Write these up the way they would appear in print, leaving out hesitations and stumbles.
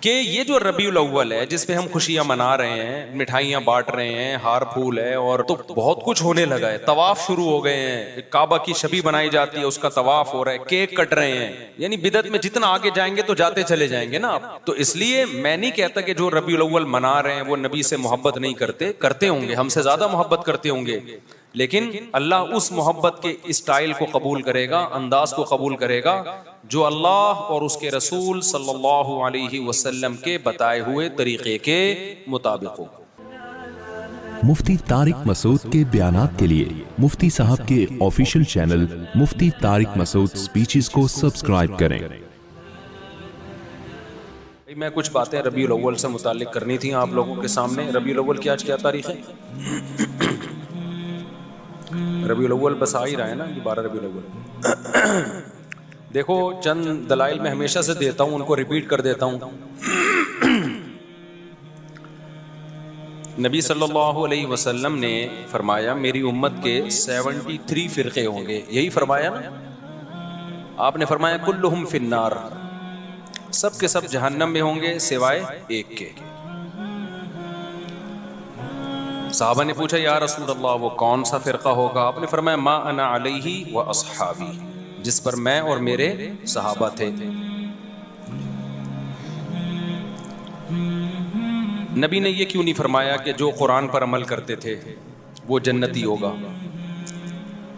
कि ये जो रबीउल अव्वल है जिसपे हम खुशियां मना रहे हैं, मिठाइयां बांट रहे हैं, हार फूल है और तो बहुत कुछ होने लगा है, तवाफ शुरू हो गए हैं, काबा की शबी बनाई जाती है, उसका तवाफ हो रहा है, केक कट रहे हैं, यानी बिदअत में जितना आगे जाएंगे तो जाते चले जाएंगे ना आप। तो इसलिए मैं नहीं कहता कि जो रबीउल अव्वल मना रहे हैं वो नबी से मोहब्बत नहीं करते, करते होंगे, हमसे ज्यादा मोहब्बत करते होंगे, लेकिन अल्लाह उस मोहब्बत के स्टाइल को कबूल करेगा, अंदाज को कबूल करेगा जो अल्लाह और उसके रसूल सल्लल्लाहु अलैहि वसल्लम के बताए हुए तरीके के मुताबिक हो। मुफ्ती तारिक मसूद के बयानात के लिए मुफ्ती साहब के ऑफिशियल चैनल मुफ्ती तारिक मसूद स्पीचेस को सब्सक्राइब करें। मैं कुछ बातें रबीउल अव्वल से मुताल्लिक करनी थी आप लोगों के सामने। रबीउल अव्वल की आज क्या तारीख है? रबीउल अव्वल बस आ ही रहा है ना, 12 रबीउल अव्वल। देखो, चंद दलाइल मैं हमेशा से देता हूं, उनको रिपीट कर देता हूं। नबी सल्लल्लाहु अलैहि वसल्लम ने फरमाया मेरी उम्मत के 73 फिरके होंगे, यही फरमाया ना आपने? फरमाया कुल्लुहुम फिन्नार, सब के सब जहन्नम में होंगे सिवाय एक के। साहबा ने पूछा या रसूल अल्लाह वो कौन सा फिरका होगा? आपने फरमाया मा अना अलैहि व अस्हाबी, जिस पर मैं और मेरे सहाबा थे। नबी ने ये क्यों नहीं फरमाया कि जो कुरान पर अमल करते थे वो जन्नती होगा?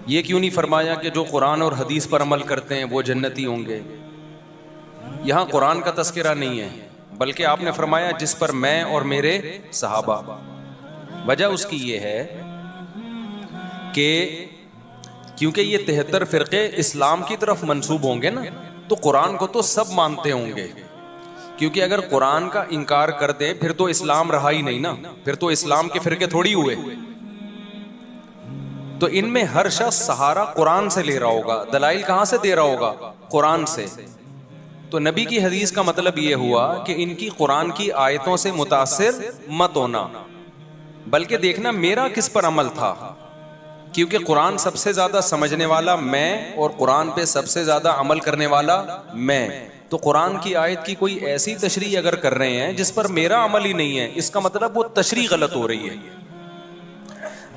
ये क्यों नहीं फरमाया कि जो कुरान और हदीस पर अमल करते हैं वो जन्नती होंगे? यहां कुरान का तस्करा नहीं है, बल्कि आपने फरमाया जिस पर मैं और मेरे सहाबा। वजह उसकी ये है कि क्योंकि ये 73 फिरके इस्लाम की तरफ मंसूब होंगे ना, तो कुरान को तो सब मानते होंगे, क्योंकि अगर कुरान का इनकार कर दें फिर तो इस्लाम रहा ही नहीं ना, फिर तो इस्लाम के फिरके थोड़ी हुए। तो इनमें हर शख्स सहारा कुरान से ले रहा होगा, दलाइल कहां से दे रहा होगा? कुरान से। तो नबी की हदीस का मतलब यह हुआ कि इनकी कुरान की आयतों से मुतासिर मत होना, बल्कि देखना मेरा किस पर अमल था, क्योंकि कुरान सबसे ज्यादा समझने वाला मैं और कुरान पे सबसे ज्यादा अमल करने वाला मैं। तो कुरान की आयत की कोई ऐसी तशरीह अगर कर रहे हैं जिस पर मेरा अमल ही नहीं है, इसका मतलब वो तशरीह गलत हो रही है।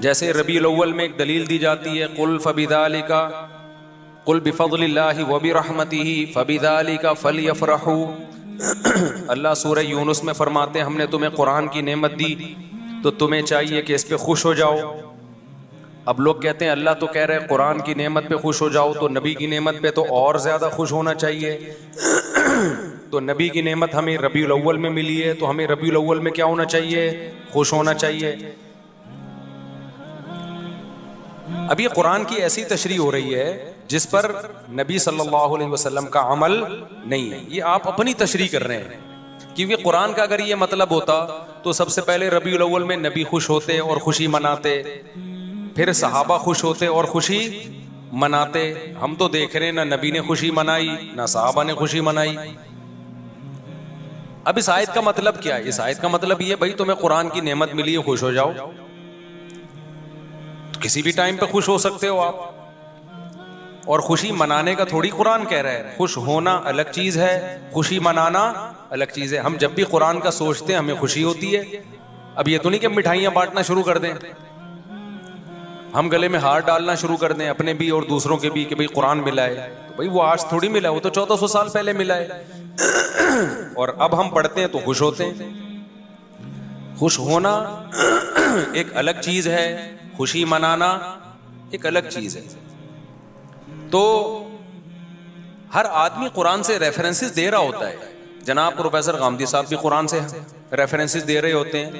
जैसे रबीउल अव्वल में एक दलील दी जाती है, कुल फबिदालिका कुल बिफज़लिल्लाहि व बिरहमतिही फबिदालिका फलयफरहू। अल्लाह सूरह यूनुस में फरमाते हैं हमने तुम्हें कुरान की नेमत दी तो तुम्हें चाहिए कि इस पे खुश हो जाओ। अब लोग कहते हैं अल्लाह तो कह रहे हैं कुरान की नेमत पे खुश हो जाओ, तो नबी की नेमत पे तो और ज्यादा खुश होना चाहिए। तो नबी की नेमत हमें रबीउल अव्वल में मिली है, तो हमें रबीउल अव्वल में क्या होना चाहिए? खुश होना चाहिए। अब ये कुरान की ऐसी तशरीह हो रही है जिस पर नबी सल्लल्लाहु अलैहि वसल्लम का अमल नहीं है, ये आप अपनी तशरीह कर रहे हैं। क्योंकि कुरान का अगर ये मतलब होता तो सबसे पहले रबीउल अव्वल में नबी खुश होते और खुशी मनाते, फिर सहाबा खुश होते और खुशी मनाते। हम तो देख रहे हैं ना नबी ने खुशी मनाई ना सहाबा ने खुशी मनाई। अब इस आयत का मतलब क्या है? इस आयत का मतलब ये भाई तुम्हें कुरान की नेमत मिली है, खुश हो जाओ। तो किसी भी टाइम पे खुश हो सकते हो आप, और खुशी मनाने का थोड़ी कुरान कह रहा है। खुश होना अलग चीज है, खुशी मनाना अलग चीज है। हम जब भी कुरान का सोचते हैं हमें खुशी होती है। अब ये तो नहीं कि मिठाइयां बांटना शुरू कर दें, हम गले में हार डालना शुरू कर दें अपने भी और दूसरों के भी कि भाई कुरान मिला है। तो भाई वो आज थोड़ी मिला, वो तो 1400 साल पहले मिला है। और अब हम पढ़ते हैं तो खुश होते हैं। खुश होना एक अलग चीज है, खुशी मनाना एक अलग चीज है। तो हर आदमी कुरान से रेफरेंसेस दे रहा होता है। जनाब प्रोफेसर गामदी साहब भी कुरान से रेफरेंसेस दे रहे होते हैं,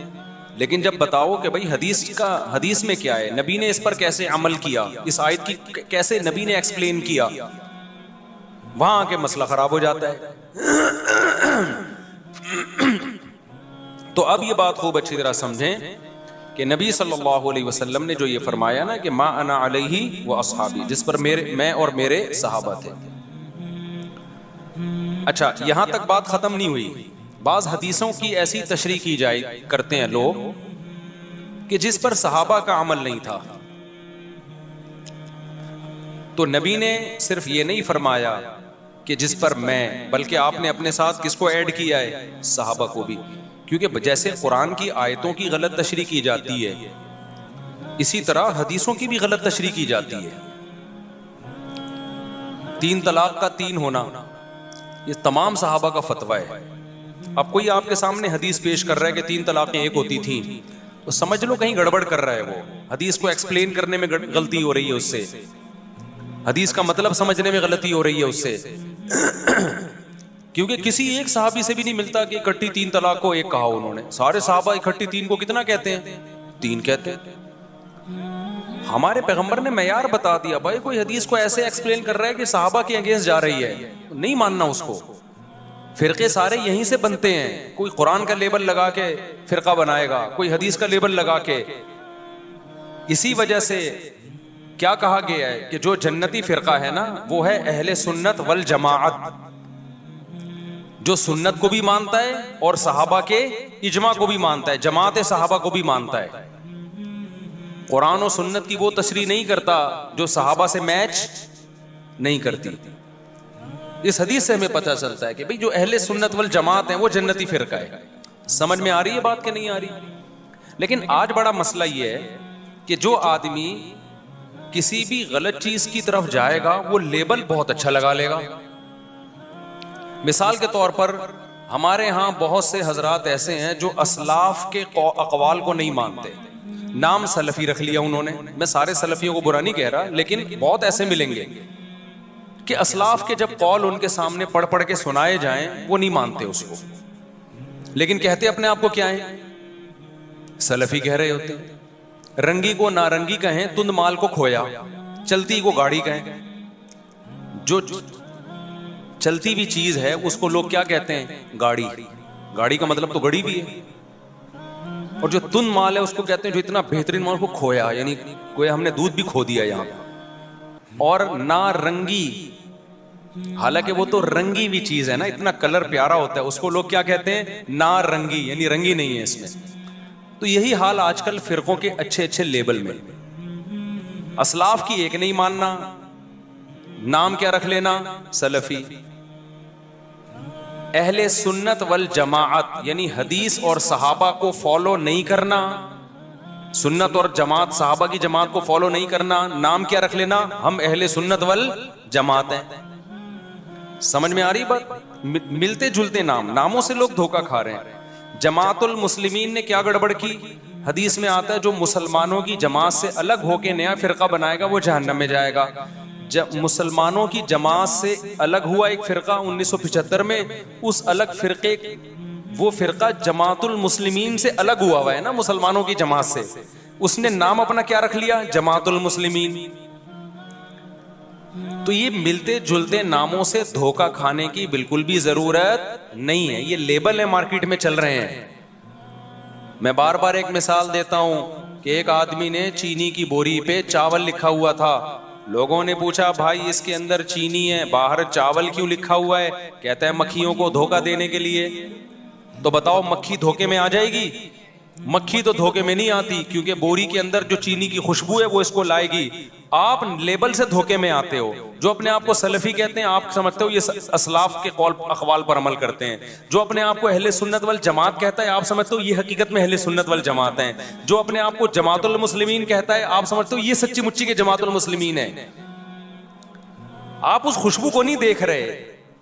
लेकिन जब बताओ कि भाई हदीस में क्या है, नबी ने इस पर कैसे अमल किया, इस आयत की कैसे नबी ने एक्सप्लेन किया, वहां आके मसला खराब हो जाता है। तो अब ये बात खूब अच्छी तरह समझें कि नबी सल्लल्लाहु अलैहि वसल्लम ने जो ये फरमाया ना कि मा अना अलैहि व अस्हाबी, जिस पर मैं और मेरे सहाबा थे। अच्छा, यहां तक बात खत्म नहीं हुई। बाज हदीसों की ऐसी तशरीह की जाए करते हैं लोग कि जिस पर सहाबा का अमल नहीं था। तो नबी ने सिर्फ ये नहीं फरमाया कि जिस पर मैं, बल्कि आपने अपने साथ किसको ऐड किया है? सहाबा को भी। क्योंकि जैसे कुरान की आयतों की गलत तशरीह की जाती है, इसी तरह हदीसों की भी गलत तशरीह की जाती है। 3 तलाक का 3 होना, ये तमाम सहाबा का फतवा है। अब कोई आपके सामने हदीस पेश कर रहा है कि 3 तलाक़ें एक होती थी, तो समझ लो कहीं गड़बड़ कर रहा है वो। हदीस को एक्सप्लेन करने में गलती हो रही है उससे, हदीस का मतलब समझने में गलती हो रही है उससे। क्योंकि किसी एक सहाबी से भी नहीं मिलता कि इकट्ठी 3 तलाक को एक कहा उन्होंने। सारे सहाबा इकट्ठी 3 को कितना कहते हैं? 3 कहते हैं। हमारे पैगंबर ने मयार बता दिया। भाई कोई हदीस को ऐसे एक्सप्लेन कर रहा है कि सहाबा के अगेंस्ट जा रही है, तो नहीं मानना उसको। फिरके सारे यहीं से बनते हैं। कोई कुरान का लेबल लगा के फिरका बनाएगा, कोई हदीस का लेबल लगा के। इसी वजह से क्या कहा गया है कि जो जन्नती फिरका है ना, वो है अहले सुन्नत वल जमाअत, जो सुन्नत को भी मानता है और सहाबा के इजमा को भी मानता है, जमात सहाबा को भी मानता है। कुरान और सुन्नत की वो तशरीह नहीं करता जो सहाबा से मैच नहीं करती। इस हदीस से हमें पता चलता है कि भाई जो अहले सुन्नत वल जमात है वो जन्नती फिरका है। समझ में आ रही है बात कि नहीं आ रही? लेकिन आज बड़ा मसला ये है कि जो आदमी किसी भी गलत चीज की तरफ जाएगा वो लेबल बहुत अच्छा लगा लेगा। मिसाल के तौर पर हमारे यहाँ बहुत से हजरात ऐसे हैं जो असलाफ के अकवाल को नहीं मानते। नाम सलफी रख लिया उन्होंने। मैं सारे सलफियों को बुरा नहीं कह रहा, लेकिन बहुत ऐसे मिलेंगे कि असलाफ के जब कौल उनके सामने पढ़ पढ़ के सुनाए जाएं वो नहीं मानते उसको, लेकिन कहते अपने आप को क्या है? सलफी कह रहे होते हैं। रंगी को नारंगी कहें, तुंद माल को खोया, चलती को गाड़ी कहें। जो चलती भी चीज है उसको लोग क्या कहते हैं? गाड़ी। गाड़ी का मतलब तो गड़ी भी है। और जो तुंद माल है उसको कहते हैं जो इतना बेहतरीन माल को खोया, यानी कोई हमने दूध भी खो दिया यहाँ पे। और नारंगी, हालांकि वो तो रंगी भी चीज है ना, इतना कलर प्यारा होता है, उसको लोग क्या कहते हैं? नारंगी, यानी रंगी नहीं है इसमें। तो यही हाल आजकल फिरकों के अच्छे अच्छे लेबल में। असलाफ की एक नहीं मानना, नाम क्या रख लेना? सलफी। अहले सुन्नत वल जमाअत यानी हदीस और सहाबा को फॉलो नहीं करना, सुन्नत और जमात, सहाबा की जमात को फॉलो नहीं करना। नाम क्या रख लेना? हम अहले सुन्नत वल जमात हैं। समझ में आ रही बात? मिलते जुलते नामों से लोग धोखा खा रहे हैं। जमातुल मुस्लिमीन ने क्या गड़बड़ की? हदीस में आता है जो मुसलमानों की जमात से अलग होके नया फिरका बनाएगा वो जहन्नम में जाएगा। जब मुसलमानों की जमात से अलग हुआ एक फिरका 1975 में, उस अलग फिरके, वो फिरका जमातुल मुस्लिमीन से अलग हुआ है ना, मुसलमानों की जमात से। उसने नाम अपना क्या रख लिया? जमातुल मुस्लिमीन। तो ये मिलते जुलते नामों से धोखा खाने की बिल्कुल भी जरूरत नहीं है। ये लेबल है, मार्केट में चल रहे हैं। मैं बार बार एक मिसाल देता हूं कि एक आदमी ने चीनी की बोरी पे चावल लिखा हुआ था। लोगों ने पूछा भाई इसके अंदर चीनी है, बाहर चावल क्यों लिखा हुआ है? कहता है मक्खियों को धोखा देने के लिए। तो बताओ मक्खी धोखे में आ जाएगी? मक्खी तो धोखे में नहीं आती, क्योंकि बोरी के अंदर जो चीनी की खुशबू है वो इसको लाएगी। आप लेबल से धोखे में आते हो। जो अपने आप को सलफी कहते हैं, आप समझते हो ये असलाफ के कौल अखवाल पर अमल करते हैं। जो अपने आप को अहले सुन्नत वल जमात कहता है, आप समझते हो ये हकीकत में अहले सुन्नत वल जमात हैं। जो अपने आप को जमातुल मुस्लिमीन कहता है, आप समझते हो ये सच्ची मुच्ची के जमातुल मुस्लिमीन है। आप उस खुशबू को नहीं देख रहे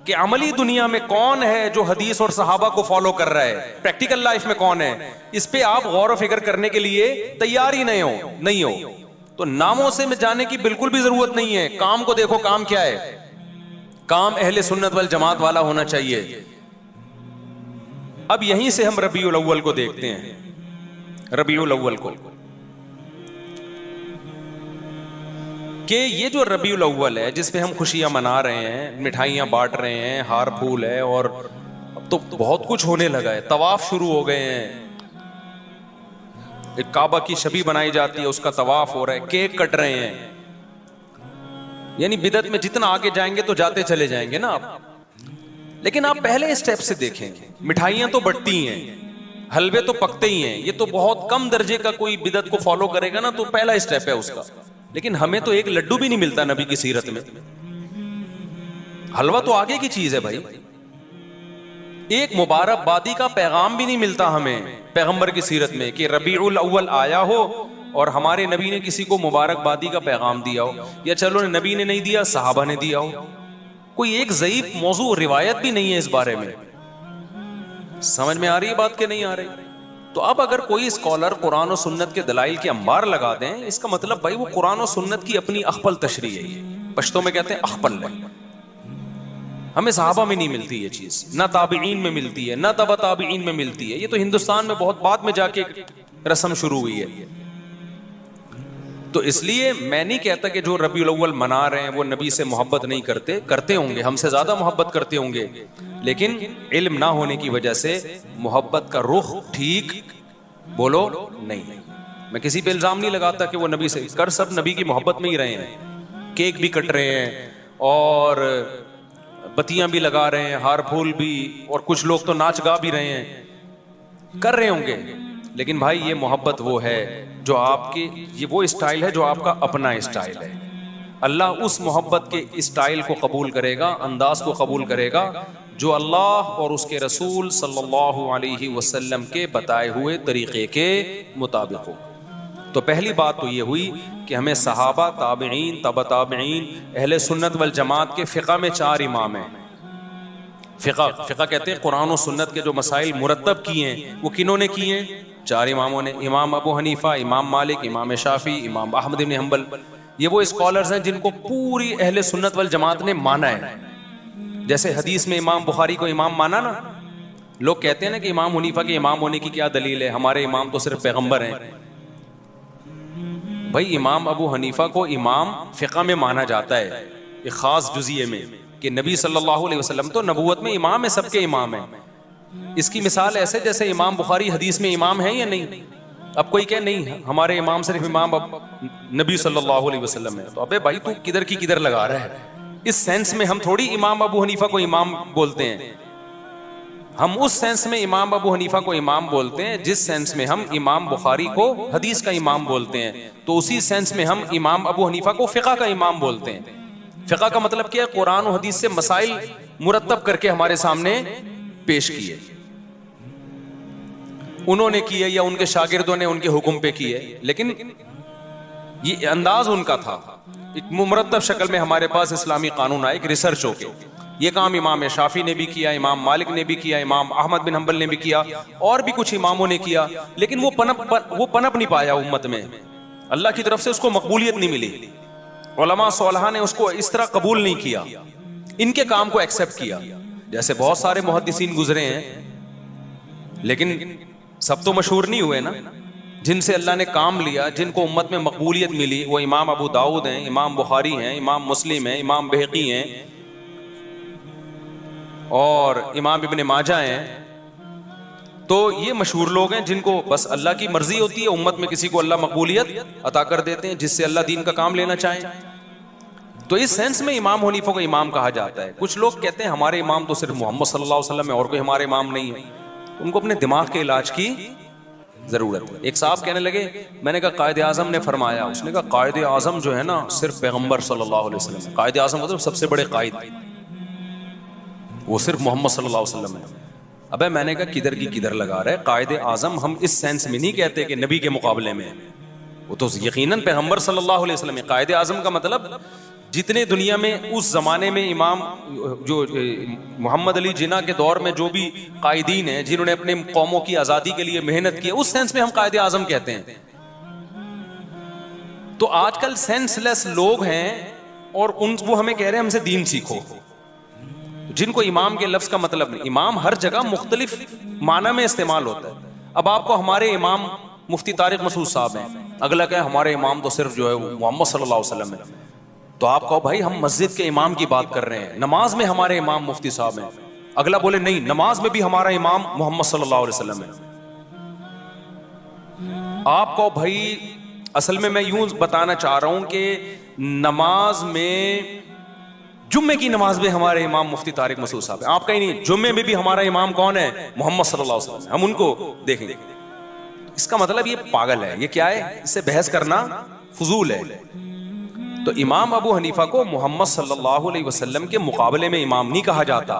कि अमली दुनिया में कौन है जो हदीस और सहाबा को फॉलो कर रहा है, प्रैक्टिकल लाइफ में कौन है। इस पे आप गौर व फिक्र करने के लिए तैयार ही नहीं हो। तो नामों से में जाने की बिल्कुल भी जरूरत नहीं है। काम को देखो, काम क्या है? काम अहले सुन्नत वल जमात वाला होना चाहिए। अब यहीं से हम रबीउल अव्वल को देखते हैं। रबीउल अव्वल को कि ये जो रबीउल अव्वल है जिसपे हम खुशियां मना रहे हैं, मिठाइयां बांट रहे हैं, हार फूल है, और अब तो बहुत कुछ होने लगा है। तवाफ शुरू हो गए हैं, एक काबा की छवि बनाई जाती है, उसका तवाफ हो रहा है, केक कट रहे हैं। यानी बिदअत में जितना आगे जाएंगे तो जाते चले जाएंगे ना आप। लेकिन आप पहले स्टेप से देखें, मिठाइयां तो बढ़ती हैं, हलवे तो पकते ही हैं। ये तो बहुत कम दर्जे का कोई बिदअत को फॉलो करेगा ना, तो पहला स्टेप है उसका। लेकिन हमें तो एक लड्डू भी नहीं मिलता नबी की सीरत में। हलवा तो आगे की चीज है भाई। एक मुबारकबादी का पैगाम भी नहीं मिलता हमें पैगंबर की सीरत में कि रबीउल अव्वल आया हो और हमारे नबी ने किसी को मुबारकबादी का पैगाम दिया हो, या चलो नबी ने नहीं दिया सहाबा ने दिया हो। कोई एक ज़ईफ मौजू रिवायत भी नहीं है इस बारे में। समझ में आ रही है बात के नहीं आ रही? तो अब अगर कोई स्कॉलर कुरान और सुन्नत के दलाइल के अंबार लगा दें, इसका मतलब भाई वो कुरान और सुन्नत की अपनी अखपल तशरीह है। ये पश्तो में कहते हैं अखपल है। हमें सहाबा में नहीं मिलती ये चीज, ना ताबीईन में मिलती है, ना तबा ताबीईन में मिलती है। ये तो हिंदुस्तान में बहुत बाद में जाके रस्म शुरू हुई है। तो इसलिए मैं नहीं कहता कि जो रबीउल अव्वल मना रहे हैं वो नबी से मोहब्बत नहीं करते, करते होंगे, हमसे ज्यादा मोहब्बत करते होंगे, लेकिन इल्म ना होने की वजह से मोहब्बत का रुख ठीक बोलो नहीं। मैं किसी पे इल्जाम नहीं लगाता कि वो नबी से कर, सब नबी की मोहब्बत में ही रहे हैं। केक भी कट रहे हैं और बत्तियां भी लगा रहे हैं, हार फूल भी, और कुछ लोग तो नाच गा भी रहे हैं, कर रहे होंगे। लेकिन भाई ये मोहब्बत वो है जो आपके, ये वो स्टाइल है जो आपका अपना स्टाइल है। अल्लाह उस मोहब्बत के स्टाइल को कबूल करेगा, अंदाज को कबूल करेगा जो अल्लाह और उसके रसूल सल्लल्लाहु अलैहि वसल्लम के बताए हुए तरीके के मुताबिक हो। तो पहली बात तो ये हुई कि हमें सहाबा, ताबईन, तबा ताबईन, अहले सुन्नत वल जमात के फ़िक़्ह में 4 इमाम हैं। फ़िक़्ह कहते हैं कुरान और सुन्नत के जो मसाइल मुरत्तब किए हैं वो किन्हों ने किए हैं? 4 इमामों ने। इमाम अबू हनीफा, इमाम मालिक, इमाम शाफी, इमाम अहमद इब्न हंबल। ये वो स्कॉलर्स हैं जिनको पूरी अहले सुन्नत वल जमात ने माना है। जैसे हदीस में इमाम बुखारी को इमाम माना ना, लोग कहते हैं ना कि इमाम हनीफा के इमाम होने की क्या दलील है, हमारे इमाम तो सिर्फ पैगंबर हैं। भाई इमाम अबू हनीफा को इमाम फ़िक़्ह में माना जाता है एक ख़ास जुज़िये में कि नबी सल्लल्लाहु अलैहि वसल्लम तो नबूवत में इमाम है, सबके इमाम है। इसकी मिसाल ऐसे जैसे इमाम बुखारी हदीस में इमाम है या नहीं। अब कोई कहे नहीं हमारे इमाम सिर्फ इमाम नबी सल्लल्लाहु अलैहि वसल्लम है, तो अबे भाई तू किधर की किधर लगा रहा है। इस सेंस में हम थोड़ी इमाम अबू हनीफा को इमाम बोलते हैं। हम उस सेंस में इमाम अबू हनीफा को इमाम बोलते हैं जिस सेंस में हम इमाम बुखारी को हदीस का इमाम बोलते हैं। तो उसी सेंस में हम इमाम अबू हनीफा को फ़िक़्ह का इमाम बोलते हैं। फ़िक़्ह का मतलब क्या है? कुरान और हदीस से मसाइल मुरत्तब करके हमारे सामने पेश किए, उन्होंने किए या उनके शागिर्दों ने उनके हुक्म पे किए, लेकिन ये अंदाज उनका था। एक मुरत्तब शक्ल में हमारे पास इस्लामी कानून आए, एक रिसर्च होके। ये काम इमाम शाफी ने भी किया, इमाम मालिक ने भी किया, इमाम अहमद बिन हंबल ने भी किया, और भी कुछ इमामों ने किया, लेकिन वो पनप नहीं पाया उम्मत में। अल्लाह की तरफ से उसको मकबूलियत नहीं मिली। उलमा सोलहा ने उसको इस तरह कबूल नहीं किया, इनके काम को एक्सेप्ट किया। जैसे बहुत सारे मुहद्दिसीन गुजरे हैं, लेकिन सब तो मशहूर नहीं हुए ना। जिनसे अल्लाह ने काम लिया, जिनको उम्मत में मकबूलियत मिली, वो इमाम अबू दाऊद हैं, इमाम बुखारी हैं, इमाम मुस्लिम हैं, इमाम बहकी हैं और इमाम इब्न माजा हैं। तो ये मशहूर लोग हैं जिनको बस अल्लाह की मर्जी होती है, उम्मत में किसी को अल्लाह मकबूलियत अता कर देते हैं जिससे अल्लाह दीन का काम लेना चाहे। तो इस सेंस में इमाम हनीफा को इमाम कहा जाता है। कुछ लोग कहते हैं हमारे इमाम तो सिर्फ मोहम्मद सल्लल्लाहु अलैहि वसल्लम है और कोई हमारे इमाम नहीं है। उनको अपने दिमाग के इलाज की जरूरत है। एक साहब कहने लगे, मैंने कहा कायदे आजम ने फरमाया। उसने कहा कायदे आजम जो है ना सिर्फ पैगंबर सल्लल्लाहु अलैहि वसल्लम है। कायदे आजम मतलब सबसे बड़े कायद, वो सिर्फ मोहम्मद सल्लल्लाहु अलैहि वसल्लम है। अबे मैंने कहा किधर की किधर लगा रहा है। कायदे आजम हम इस सेंस में नहीं कहते कि नबी के मुकाबले में, वो तो यकीनन पैगंबर सल्लल्लाहु अलैहि वसल्लम है। कायदे आजम का मतलब जितने दुनिया में उस जमाने में इमाम जो मोहम्मद अली जिन्ना के दौर में जो भी कायदीन हैं जिन्होंने अपने कौमों की आजादी के लिए मेहनत की, उस सेंस में हम कायदे आजम कहते हैं। तो आजकल सेंसलेस लोग हैं और वो हमें कह रहे हैं हमसे दीन सीखो, जिनको इमाम के लफ्ज का मतलब नहीं। इमाम हर जगह मुख्तलिफ माना में इस्तेमाल होता है। अब आपको हमारे इमाम मुफ्ती तारिक मसूद साहब हैं, अगला क्या है हमारे इमाम तो सिर्फ जो है वो मोहम्मद सल्लल्लाहु अलैहि वसल्लम है। तो आप कहो भाई हम मस्जिद के इमाम की बात कर रहे हैं, नमाज में हमारे इमाम मुफ्ती साहब हैं। अगला बोले नहीं, नमाज में भी हमारा इमाम मोहम्मद सल्लल्लाहु अलैहि वसल्लम है। आप कहो भाई असल में मैं यूं बताना चाह रहा हूं कि नमाज में, जुम्मे की नमाज में हमारे इमाम मुफ्ती तारिक मसूद साहब है। आप कहीं नहीं, जुम्मे में भी हमारा इमाम कौन है? मोहम्मद सल्लल्लाहु अलैहि वसल्लम। हम उनको देखेंगे। इसका मतलब ये पागल है, ये क्या है? इससे बहस करना फजूल है। तो इमाम अबू हनीफा को मोहम्मद सल्लल्लाहु अलैहि वसल्लम के मुकाबले में इमाम नहीं कहा जाता।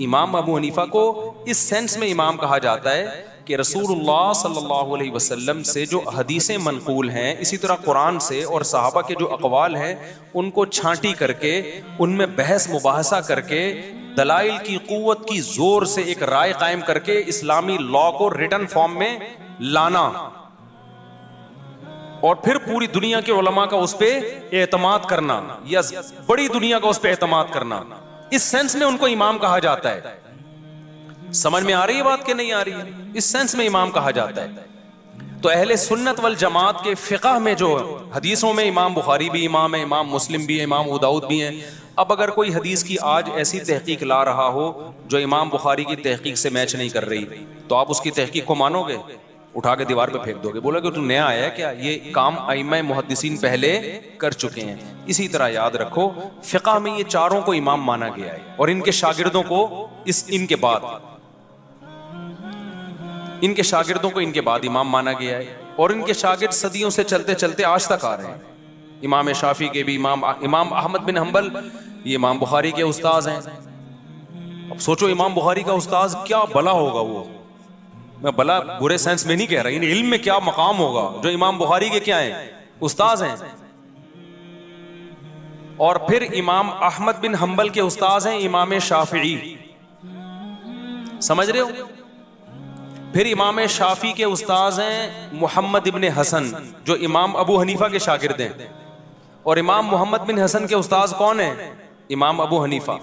इमाम अबू हनीफा को इस सेंस में इमाम कहा जाता है कि रसूलुल्लाह सल्लल्लाहु अलैहि वसल्लम से जो हदीसें मनकूल हैं, इसी तरह कुरान से और सहाबा के जो अक़वाल हैं उनको छांटी करके, उनमें बहस मुबाहसा करके, दलाइल की कुव्वत की जोर से एक राय कायम करके इस्लामी लॉ को रिटन फॉर्म में लाना और फिर पूरी दुनिया के उलमा का उस पर एतमाद करना या बड़ी दुनिया का उस पर एतमाद करना, इस सेंस में उनको इमाम कहा जाता है। समझ में आ रही है बात कि नहीं आ रही है? इस सेंस में इमाम कहा जाता है। तो अहले सुन्नत वल जमात के फिक़ह में जो हदीसों में इमाम बुखारी भी इमाम है, इमाम मुस्लिम भी है, इमाम अबू दाऊद भी हैं। अब अगर कोई हदीस की आज ऐसी तहकीक ला रहा हो जो इमाम बुखारी की तहकीक से मैच नहीं कर रही, तो आप उसकी तहकीक को मानोगे? उठा के दीवार पे फेंक दोगे, बोलोगे तू नया आया क्या? ये काम अइम्मा मुहद्दिसीन पहले कर चुके हैं। इसी तरह याद रखो, फिक़ह में ये चारों को इमाम माना गया है और इनके शागिर्दों को इनके शागिर्दों को इनके बाद इमाम माना गया है और इनके शागिर्द सदियों से चलते चलते आज तक आ रहे हैं। इमाम शाफी के भी इमाम अहमद बिन हंबल, ये इमाम बुखारी के उस्ताद हैं। अब सोचो इमाम बुखारी का उस्ताद क्या भला होगा वो, मैं भला बुरे सेंस में नहीं कह रहा, इन इल्म में क्या मकाम होगा जो इमाम बुखारी के क्या हैं, उस्ताद हैं। और फिर इमाम अहमद बिन हंबल के उस्ताद हैं इमाम शाफी, समझ रहे हो? फिर इमाम शाफी के उस्ताद हैं मोहम्मद इब्ने हसन जो इमाम अबू हनीफा के शागिर्द हैं, और इमाम मोहम्मद बिन हसन के उस्ताद कौन है? इमाम अबू हनीफा।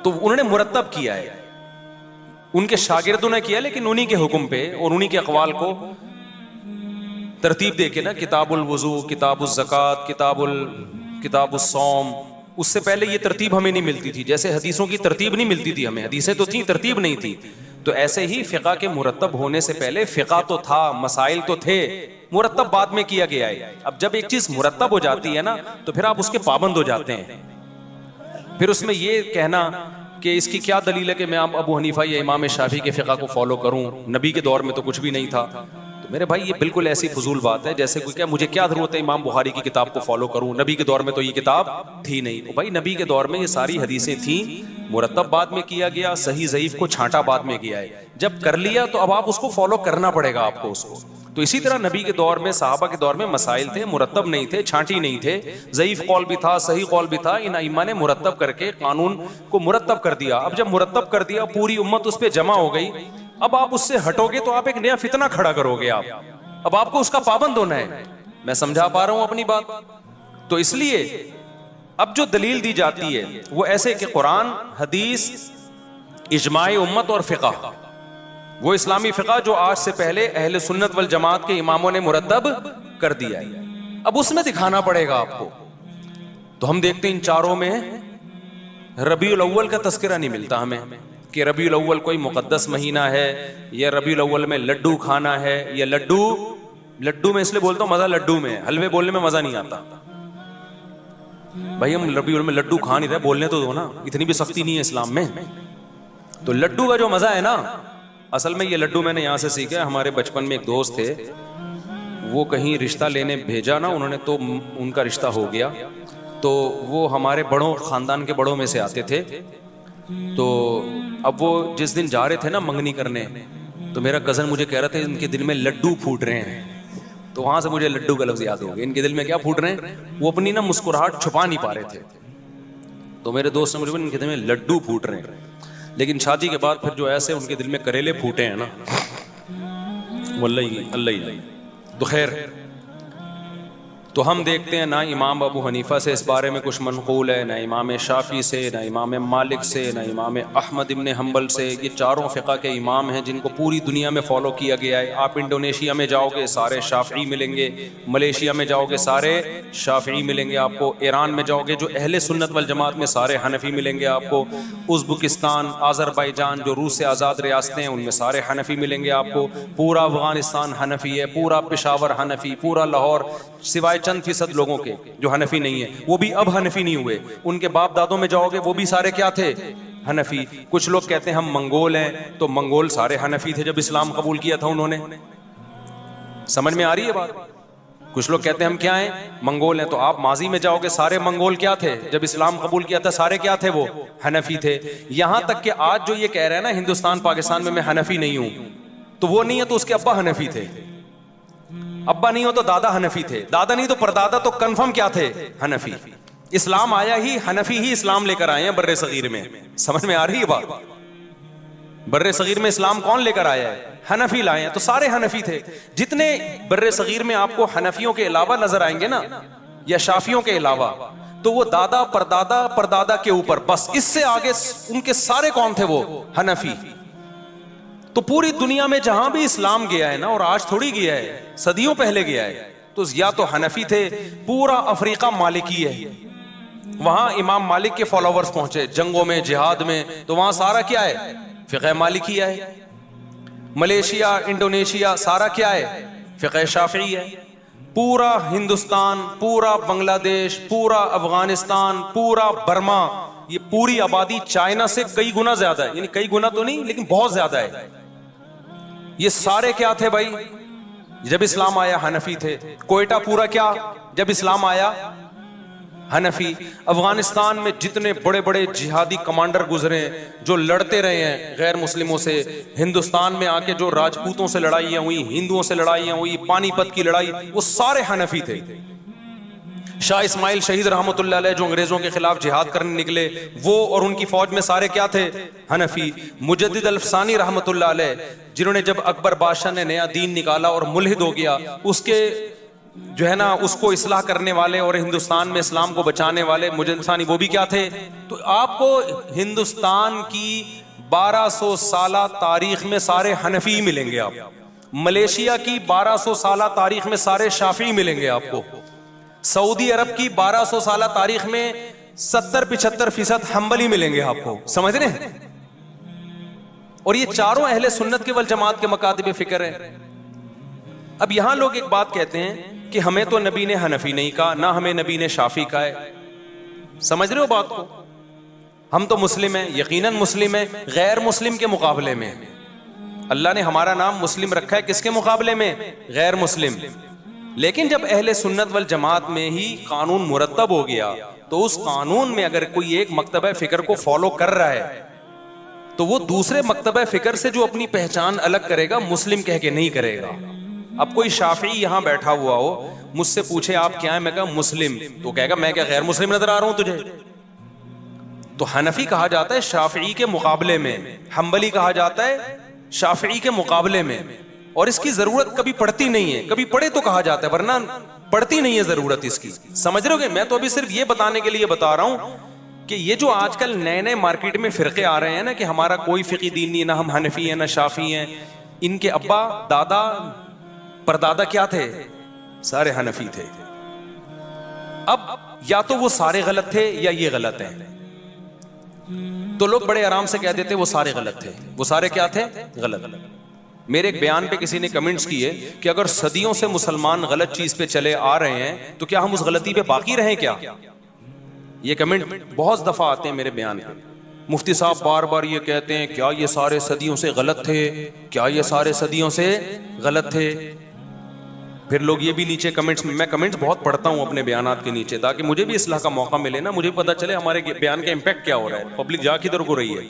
तो उन्होंने मुरत्तब किया है, उनके शागिर्दों ने किया, लेकिन उन्हीं के हुक्म पे और उन्हीं के अक़वाल को तरतीब देके ना, किताबुल वुज़ू, किताबुल ज़कात, किताबुल सौम, उससे पहले ये तरतीब हमें नहीं मिलती थी। जैसे हदीसों की तरतीब नहीं मिलती थी हमें, हदीसें तो थी, तरतीब नहीं थी। तो ऐसे ही फ़िक़ा के मुरत्तब होने से पहले फ़िक़ा तो था, मसाइल तो थे, मुरत्तब बाद में किया गया है। अब जब एक चीज़ मुरत्तब हो जाती है ना, तो फिर आप उसके पाबंद हो जाते हैं। फिर उसमें ये कहना कि इसकी क्या दलील है कि मैं अबू हनीफा या इमाम शाफी के फ़िक़ा को फॉलो करूं, नबी के दौर में तो कुछ भी नहीं था। तो मेरे भाई ये बिल्कुल ऐसी फजूल बात है जैसे कोई क्या, मुझे क्या ज़रूरत है इमाम बुखारी की किताब को फॉलो करूं, नबी के दौर में तो ये किताब थी नहीं। तो भाई नबी के दौर में ये सारी हदीसें थी, मुरत्तब बाद में किया गया, सही ज़ईफ़ को छांटा बाद में किया है। जब कर लिया तो अब आप उसको फॉलो करना पड़ेगा आपको उसको। तो इसी तरह नबी के दौर में, सहाबा के दौर में मसाइल थे, मुरत्तब नहीं थे, छांटी नहीं थे, ज़ईफ़ कौल भी था, सही कौल भी था। इन अइम्मा ने मुरत्तब करके कानून को मुरत्तब कर दिया। अब जब मुरत्तब कर दिया, पूरी उम्मत उस पर जमा हो गई। अब आप उससे हटोगे तो आप एक नया फितना खड़ा करोगे। अब आपको उसका पाबंद होना है। मैं समझा पा रहा हूं अपनी बात? तो इसलिए अब जो दलील दी जाती है वो ऐसे कि कुरान, हदीस, इजमाए उम्मत और फ़िक़ा, वो इस्लामी फ़िक़ा जो आज से पहले अहले सुन्नत वल जमात के इमामों ने मुरत्तब कर दिया है, अब उसमें दिखाना पड़ेगा आपको। तो हम देखते हैं इन चारों में रबीउल अव्वल का तज़किरा नहीं मिलता हमें कि रबीउल अव्वल कोई मुक़द्दस महीना है, या रबीउल अव्वल में लड्डू खाना है, या लड्डू में इसलिए बोलता हूँ मज़ा लड्डू में, हलवे बोलने में मज़ा नहीं आता। भाई हम रबीउल में लड्डू खा नहीं रहे, बोलने तो दो ना, इतनी भी सख्ती नहीं है इस्लाम में। तो लड्डू का जो मज़ा है ना, असल में ये लड्डू मैंने यहाँ से सीखा है। हमारे बचपन में एक दोस्त थे, वो कहीं रिश्ता लेने भेजा ना उन्होंने, तो उनका रिश्ता हो गया। तो वो हमारे बड़ों, ख़ानदान के बड़ों में से आते थे। तो अब वो जिस दिन जा रहे थे ना मंगनी करने, तो मेरा कज़न मुझे कह रहा था इनके दिल में लड्डू फूट रहे हैं। तो वहाँ से मुझे लड्डू का लफ्ज़ याद हो गया। इनके दिल में क्या फूट रहे हैं? वो अपनी ना मुस्कुराहट छुपा नहीं पा रहे थे। तो मेरे दोस्त ने मुझे बोला इनके दिल में लड्डू फूट रहे हैं। लेकिन शादी के बाद फिर जो ऐसे उनके दिल में करेले फूटे हैं ना, वल्लाही अल्लाह। तो खैर, तो हम देखते हैं ना इमाम अबू हनीफा से इस बारे में कुछ मनक़ूल है, ना इमाम शाफी से, ना इमाम मालिक से, ना इमाम अहमद इब्ने हंबल से। ये चारों फ़िक़ा के इमाम हैं जिनको पूरी दुनिया में फॉलो किया गया है। आप इंडोनेशिया में जाओगे सारे शाफ़ी मिलेंगे, मलेशिया में जाओगे सारे शाफ़ी मिलेंगे आपको, ईरान में जाओगे जो अहले सुन्नत वल जमात में सारे हनफ़ी मिलेंगे आपको, उज़्बेकिस्तान, आज़रबाईजान जो रूस से आज़ाद रियासतें हैं उनमें सारे हनफ़ी मिलेंगे आपको, पूरा अफ़गानिस्तान हनफ़ी है, पूरा पेशावर हनफ़ी, पूरा लाहौर, सिवाय चंद फीसद लोगों के जो हनफी नहीं है, वो भी अब हनफी नहीं हुए। उनके बाप दादों में जाओगे वो भी सारे क्या थे? हनफी। कुछ लोग कहते हैं हम मंगोल हैं, तो मंगोल सारे हनफी थे जब इस्लाम कबूल किया था उन्होंने। समझ में आ रही है बात? कुछ लोग कहते हैं हम क्या हैं, मंगोल हैं। तो आप माजी में जाओगे, सारे मंगोल क्या थे जब इस्लाम कबूल किया था? सारे क्या थे? वो हनफी थे। यहां तक कि आज जो ये कह रहे हैं ना हिंदुस्तान पाकिस्तान में मैं हनफी नहीं हूं, तो वो नहीं है तो उसके अब्बा हनफी थे। अब्बा नहीं हो तो दादा हनफी थे, दादा नहीं तो परदादा तो कंफर्म क्या थे? हनफी। इस्लाम आया ही हनफी ही इस्लाम लेकर आए हैं बर्रे सगीर में। समझ में आ रही है बात? बर्रे सगीर में इस्लाम कौन लेकर आया है? हनफी लाए हैं। तो सारे हनफी थे। जितने बर्रे सगीर में आपको हनफियों के अलावा नजर आएंगे ना, या शाफियों के अलावा, तो वो दादा परदादा परदादा के ऊपर, बस इससे आगे उनके सारे कौन थे? वो हनफी। तो पूरी दुनिया में जहां भी इस्लाम गया है ना, और आज थोड़ी गया है, सदियों पहले गया है, तो या तो हनफी थे। पूरा अफ्रीका मालिकी है, वहां इमाम मालिक के फॉलोवर्स पहुंचे जंगों में, जिहाद में, तो वहां सारा क्या है? फिक़ह मालिकी है। मलेशिया, इंडोनेशिया, सारा क्या है? फिक़ह शाफ़िई है। पूरा हिंदुस्तान, पूरा बांग्लादेश, पूरा अफगानिस्तान, पूरा बर्मा, ये पूरी आबादी चाइना से कई गुना ज्यादा है। यानी कई गुना तो नहीं, लेकिन बहुत ज्यादा है। ये सारे क्या थे भाई? जब इस्लाम आया हनफी थे। कोयटा पूरा क्या, जब इस्लाम आया हनफी। अफगानिस्तान में जितने बड़े बड़े जिहादी कमांडर गुजरे जो लड़ते रहे हैं गैर मुस्लिमों से, हिंदुस्तान में आके जो राजपूतों से लड़ाइयां हुई, हिंदुओं से लड़ाइयां हुई, पानीपत की लड़ाई, वो सारे हनफी थे। शाह इस्माइल शहीद रहमतुल्लाह अलैह जो अंग्रेजों के खिलाफ जिहाद करने निकले, वो और उनकी फौज में सारे क्या थे? हनफी। मुजद्दिद अल-अफ़सानी रहमतुल्लाह अलैह, जिन्होंने जब अकबर बादशाह ने नया दीन निकाला और मुल्हिद हो गया, उसके जो है ना उसको इस्लाह करने वाले और हिंदुस्तान में इस्लाम को बचाने वाले मुजद्दिद अल-अफ़सानी, वो भी क्या थे? तो आपको हिंदुस्तान की 1200 साला तारीख में सारे हनफी मिलेंगे। आप मलेशिया की 1200 साला तारीख में सारे शाफी मिलेंगे आपको। सऊदी अरब की 1200 साला तारीख में 70-75% हम्बली मिलेंगे आपको। समझ रहे हैं? और ये चारों अहले सुन्नत के वल जमात के मकातिब फिक्र है। अब यहां लोग एक बात कहते हैं कि हमें तो नबी ने हनफी नहीं कहा, ना हमें नबी ने शाफी कहा है। समझ रहे हो बात को? हम तो मुस्लिम हैं, यकीनन मुस्लिम हैं, गैर मुस्लिम के मुकाबले में। अल्लाह ने हमारा नाम मुस्लिम रखा है, किसके मुकाबले में? गैर मुस्लिम। लेकिन जब अहले सुन्नत वल जमात में ही कानून मुरतब हो गया, तो उस कानून में अगर कोई एक मकतबा फिक्र को फॉलो कर रहा है, तो वो दूसरे मकतबा फिक्र से जो अपनी पहचान अलग करेगा, मुस्लिम कह के नहीं करेगा। अब कोई शाफी यहां बैठा हुआ हो, मुझसे पूछे आप क्या है, मैं कहा मुस्लिम, तो कहेगा मैं क्या गैर मुस्लिम नजर आ रहा हूं तुझे? तो हनफी कहा जाता है शाफी के मुकाबले में, हम्बली कहा जाता है शाफी के मुकाबले में। और इसकी जरूरत कभी पड़ती नहीं है, कभी पड़े तो कहा जाता है, वरना पड़ती नहीं है जरूरत इसकी। समझ रहे हो? मैं तो अभी सिर्फ ये बताने के लिए बता रहा हूं कि ये जो आजकल नए नए मार्केट में फिरके आ रहे हैं ना, कि हमारा कोई फिकी दीन नहीं है, ना हम हनफी हैं ना शाफी हैं, इनके अब्बा दादा परदादा क्या थे? सारे हनफी थे। अब या तो वो सारे गलत थे या ये गलत है। तो लोग बड़े आराम से कह देते वो सारे गलत थे। वो सारे क्या थे? गलत। मेरे एक बयान पे किसी ने कमेंट्स किए कि अगर सदियों से मुसलमान गलत चीज पे चले आ रहे हैं, तो क्या हम उस गलती पे बाकी रहें क्या? ये कमेंट बहुत दफा आते हैं मेरे बयान पे। मुफ्ती साहब बार बार ये कहते हैं क्या ये सारे सदियों से गलत थे? क्या ये सारे सदियों से गलत थे? फिर लोग ये भी नीचे कमेंट्स में, मैं कमेंट्स बहुत पढ़ता हूँ अपने बयानात के नीचे, ताकि मुझे भी इस्लाह का मौका मिले ना, मुझे पता चले हमारे बयान का इम्पैक्ट क्या हो रहा है, पब्लिक जा किधर को रही है।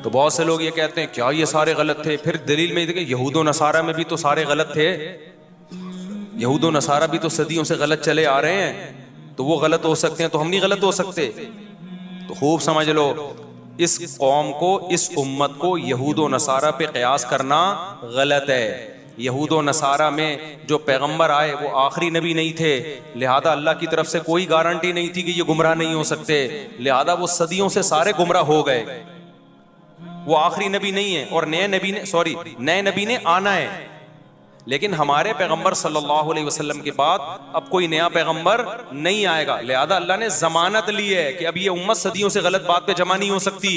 तो बहुत से लोग ये कहते हैं क्या ये सारे गलत थे? फिर दलील में देखिए यहूद नसारा में भी तो सारे गलत थे। यहूद नसारा भी तो सदियों से गलत चले आ रहे हैं, तो वो गलत हो सकते हैं तो हम नहीं गलत हो सकते? तो खूब समझ लो, इस कौम को, इस उम्मत को यहूद नसारा पे कयास करना गलत है। यहूद नसारा में जो पैगंबर आए वो आखिरी नबी नहीं थे, लिहाजा अल्लाह की तरफ से कोई गारंटी नहीं थी कि ये गुमराह नहीं हो सकते, लिहाजा वो सदियों से सारे गुमराह हो गए। वो आखिरी नबी नहीं है, और नए नबी ने आना है। लेकिन हमारे पैगंबर सल्लल्लाहु अलैहि वसल्लम के बाद अब कोई नया पैगंबर नहीं आएगा, लिहाजा अल्लाह ने जमानत ली है कि अब ये उम्मत सदियों से गलत बात पे जमा नहीं हो सकती,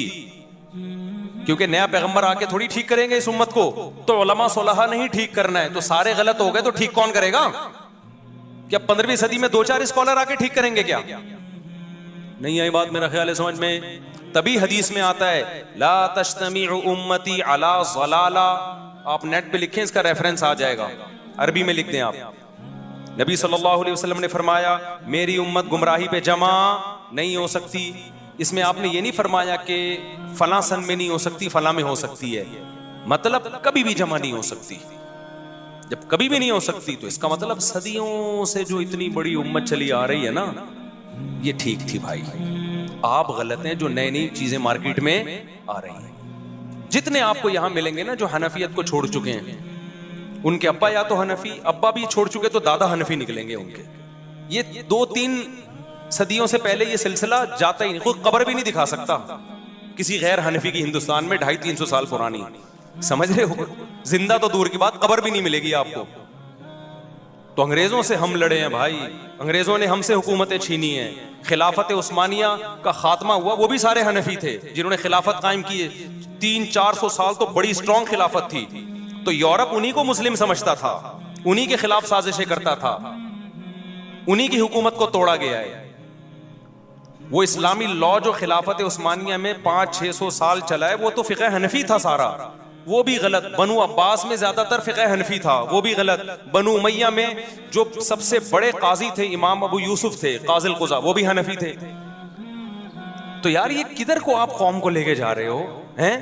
क्योंकि नया पैगंबर आके थोड़ी ठीक करेंगे इस उम्मत को। तो उलमा सुलहा नहीं ठीक करना है, तो सारे गलत हो गए तो ठीक कौन करेगा? क्या 15वीं सदी में 2-4 स्कॉलर आके ठीक करेंगे क्या? नहीं आई बात मेरा ख्याल है समझ में। तभी हदीस में आता है ला तज्तमिउ उम्मती अला ज़लाला। आप नेट पे लिखें, इसका रेफरेंस आ जाएगा, अरबी में लिख दें आप। नबी सल्लल्लाहु अलैहि वसल्लम ने फरमाया मेरी उम्मत गुमराही पे जमा नहीं हो सकती। इसमें आपने ये नहीं फरमाया कि फलां सन में नहीं हो सकती, फलां में हो सकती है, मतलब कभी भी जमा नहीं हो सकती। जब कभी भी नहीं हो सकती तो इसका मतलब सदियों से जो इतनी बड़ी उम्मत चली आ रही है ना, ये ठीक थी भाई। आप गलत हैं जो नई नई चीजें मार्केट में आ रही हैं। जितने आपको यहां मिलेंगे ना जो हनफियत को छोड़ चुके हैं, उनके अब्बा या तो हनफी, अब्बा भी छोड़ चुके तो दादा हनफी निकलेंगे उनके। ये 2-3 सदियों से पहले ये सिलसिला जाता ही नहीं, कोई कब्र भी नहीं दिखा सकता किसी गैर हनफी की हिंदुस्तान में 250-300 साल पुरानी, समझ रहे हो? जिंदा तो दूर की बात, कब्र भी नहीं मिलेगी आपको। तो अंग्रेजों से हम लड़े हैं भाई, अंग्रेजों ने हमसे हुकूमतें छीनी हैं। खिलाफत उस्मानिया का खात्मा हुआ, वो भी सारे हनफी थे जिन्होंने खिलाफत कायम की। 300-400 साल तो बड़ी स्ट्रॉन्ग खिलाफत थी। तो यूरोप उन्हीं को मुस्लिम समझता था, उन्हीं के खिलाफ साजिशें करता था, उन्हीं की हुकूमत को तोड़ा गया है। वो इस्लामी लॉ जो खिलाफत उस्मानिया में 500-600 साल चला है, वो तो फिक़ह हनफी था सारा, वो भी गलत। बनु अब्बास में ज्यादातर फिक़ह हनफी था, वो भी गलत। बनु उमैया में जो सबसे बड़े काजी थे इमाम अबू यूसुफ थे काजिल कुज़ा, वो भी हनफी थे। तो यार ये किधर को आप कौम को लेके जा रहे हो हैं?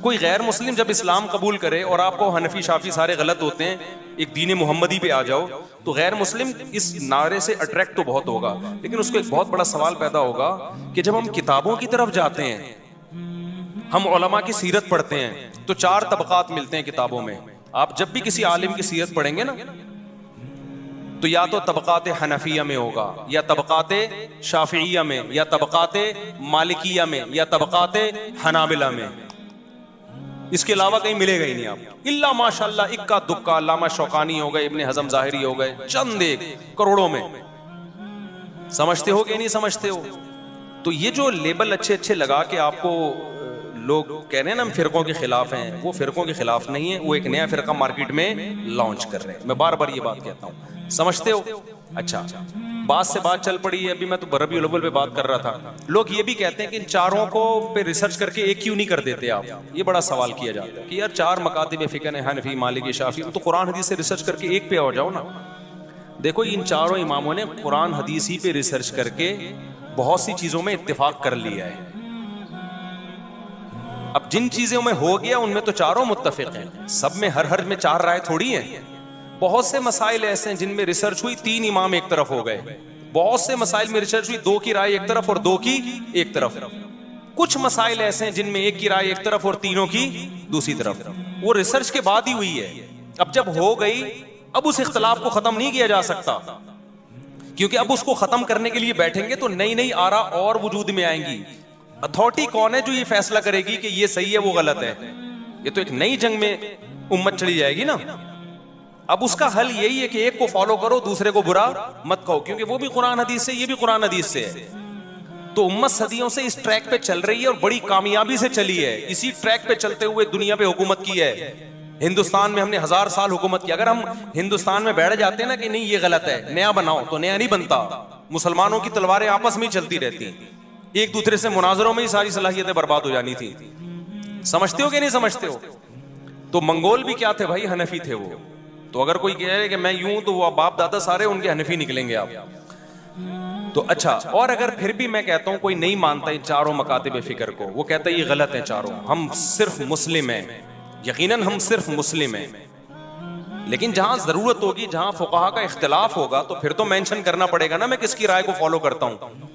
कोई गैर मुस्लिम जब इस्लाम कबूल करे और आपको हनफी शाफी सारे गलत होते हैं, एक दीन मुहम्मदी पे आ जाओ, तो गैर मुस्लिम इस नारे से अट्रैक्ट तो बहुत होगा, लेकिन उसको एक बहुत बड़ा सवाल पैदा होगा कि जब हम किताबों की तरफ जाते हैं, हम उलमा की सीरत पढ़ते हैं, तो 4 तबकात मिलते हैं किताबों में। आप जब भी किसी आलिम की सीरत पढ़ेंगे ना, तो या तो तबकात हनफिया में होगा, या तबकात शाफिया में, या तबकात मालिकिया में, या तबकात हनाबिला में। इसके अलावा कहीं मिलेगा ही नहीं आपको, इल्ला माशाल्लाह इक्का दुक्का। अल्लामा शौकानी हो गए, इब्ने हज़म ज़ाहिरी हो गए, चंद एक करोड़ों में। समझते हो कि नहीं समझते हो? तो ये जो लेबल अच्छे अच्छे लगा के आपको लोग कह रहे हैं ना हम फिरकों के खिलाफ हैं, वो फिरकों के खिलाफ नहीं है, वो एक नया फिरका मार्केट में लॉन्च कर रहे हैं। मैं बार बार ये बात कहता हूँ, समझते हो? अच्छा, बात से बात चल पड़ी है। अभी मैं तो रबीउल अव्वल पे बात कर रहा था। लोग ये भी कहते हैं कि इन चारों को पे रिसर्च करके एक क्यों नहीं कर देते आप? ये बड़ा सवाल किया जाता है कि यार 4 मकातिब फिक़ह हैं, हनफी, मालिकी, शाफी, तो कुरान हदीस से रिसर्च करके एक पे आ जाओ ना। देखो इन चारों इमामों ने कुरान हदीस ही पे रिसर्च करके बहुत सी चीजों में इत्तेफाक कर लिया है। अब जिन चीजों में हो गया उनमें तो चारों मुत्तफिक हैं, सब में हर में 4 राय थोड़ी है। बहुत से मसाइल ऐसे हैं जिनमें रिसर्च हुई 3 इमाम एक तरफ हो गए, बहुत से मसाइल में रिसर्च हुई 2 की राय एक तरफ और 2 की एक तरफ। कुछ मसाइल ऐसे हैं जिनमें 1 की राय एक तरफ और तीनों की दूसरी तरफ। वो रिसर्च के बाद ही हुई है। अब जब हो गई, अब उस इख्तलाफ को खत्म नहीं किया जा सकता, क्योंकि अब उसको खत्म करने के लिए बैठेंगे तो नई नई आरा और वजूद में आएंगी। अथॉरिटी कौन है जो ये फैसला करेगी कि ये सही है वो गलत है? ये तो एक नई जंग में उम्मत चली जाएगी ना। अब उसका हल यही है कि एक को फॉलो करो, दूसरे को बुरा मत कहो, क्योंकि वो भी कुरान हदीस से, ये भी कुरान हदीस से है। तो उम्मत सदियों से इस ट्रैक पे चल रही है और बड़ी कामयाबी से चली है। इसी ट्रैक पे चलते हुए दुनिया पे हुकूमत की है। हिंदुस्तान में हमने 1000 साल हुकूमत की। अगर हम हिंदुस्तान में बैठ जाते हैं ना कि नहीं ये गलत है, नया बनाओ, तो नया नहीं बनता। मुसलमानों की तलवारें आपस में ही चलती रहती, एक दूसरे से मुनाजरों में ही सारी सलाहियतें बर्बाद हो जानी थी। समझते हो कि नहीं समझते हो? तो मंगोल भी क्या थे भाई? हनफी थे वो। तो अगर कोई कहे कि मैं यूं, तो वो बाप दादा सारे उनके हनफी निकलेंगे आप। तो अच्छा, और अगर फिर भी मैं कहता हूं कोई नहीं मानता इन चारों मकातिब फिक्र को, वो कहता है ये गलत है चारों, हम सिर्फ मुस्लिम हैं, यकीनन हम सिर्फ मुस्लिम हैं, लेकिन जहां जरूरत होगी, जहां फुकाहा का इख्तिलाफ होगा, तो फिर तो मेंशन करना पड़ेगा ना मैं किसकी राय को फॉलो करता हूं।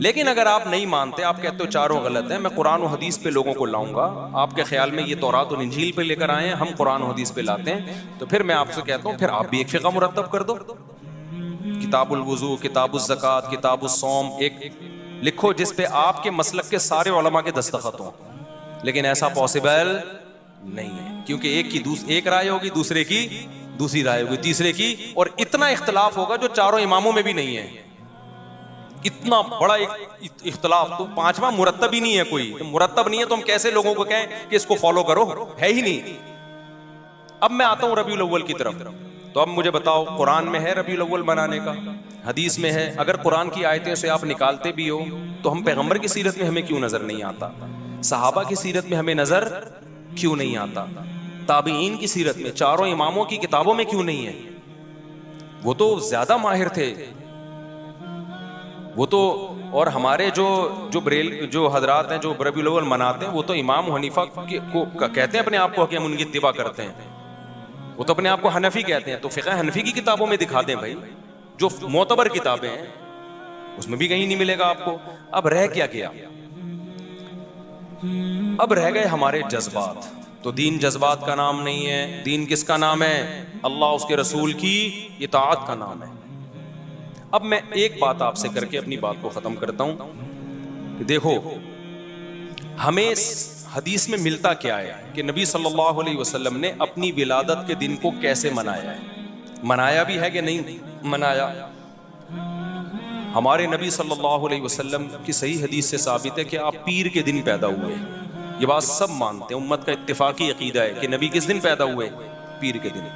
लेकिन अगर आप नहीं मानते, आप कहते हो चारों गलत है, मैं कुरान और हदीस पे लोगों को लाऊंगा, आपके ख्याल में ये तौरात और इंजील पे लेकर आए हैं, हम कुरान और हदीस पे लाते हैं, तो फिर मैं आपसे कहता हूं फिर आप भी एक फिक़ा मुरत्तब कर दो। किताबुल वुज़ू, किताबुल ज़कात, किताबुल सौम एक लिखो जिस पे आपके मसलक के सारे उलमा के दस्तखत हों। लेकिन ऐसा पॉसिबल नहीं है, क्योंकि एक राय होगी, दूसरे की दूसरी राय होगी, तीसरे की, और इतना इख्तलाफ होगा जो चारों इमामों में भी नहीं है। इतना बड़ा एक इख्तलाफ, तो 5वां मुरत्तब ही नहीं है कोई। तो मुरत्तब नहीं है तो हम कैसे लोगों को कहें कि इसको फॉलो करो? है ही नहीं। अब मैं आता हूं रबीउल अव्वल की तरफ। तो अब मुझे बताओ, कुरान में है रबीउल अव्वल मनाने का, हदीस में है। अगर कुरान की आयतें से आप निकालते भी हो, तो हम पैगंबर की सीरत में हमें क्यों नजर नहीं आता? सहाबा की सीरत में हमें नजर क्यों नहीं आता? ताबीईन की सीरत में, चारों इमामों की किताबों में क्यों नहीं है? वो तो ज्यादा माहिर थे वो तो। और हमारे जो हजरात हैं जो रबीउल अव्वल मनाते हैं, वो तो इमाम हनीफा को कहते हैं अपने आप को कि हम उनकी इत्तिबा करते हैं। वो तो अपने आप को हनफी कहते हैं। तो फिक़ह हनफी की किताबों में दिखा दें भाई, जो मोतबर किताबें हैं उसमें भी कहीं नहीं मिलेगा आपको। अब रह क्या गया? अब रह गए हमारे जज्बात। तो दीन जज्बात का नाम नहीं है। दीन किसका नाम है? अल्लाह उसके रसूल की इताअत का नाम है। अब मैं एक बात आपसे करके अपनी बात को खत्म करता हूं कि देखो, हमें हदीस में मिलता क्या है कि नबी सल्लल्लाहु अलैहि वसल्लम ने अपनी विलादत के दिन को कैसे मनाया है। मनाया भी है कि नहीं मनाया? हमारे नबी सल्लल्लाहु अलैहि वसल्लम की सही हदीस से साबित है कि आप पीर के दिन पैदा हुए। ये बात सब मानते हैं, उम्मत का इत्तिफाकी अकीदा है कि नबी किस दिन पैदा हुए? पीर के दिन।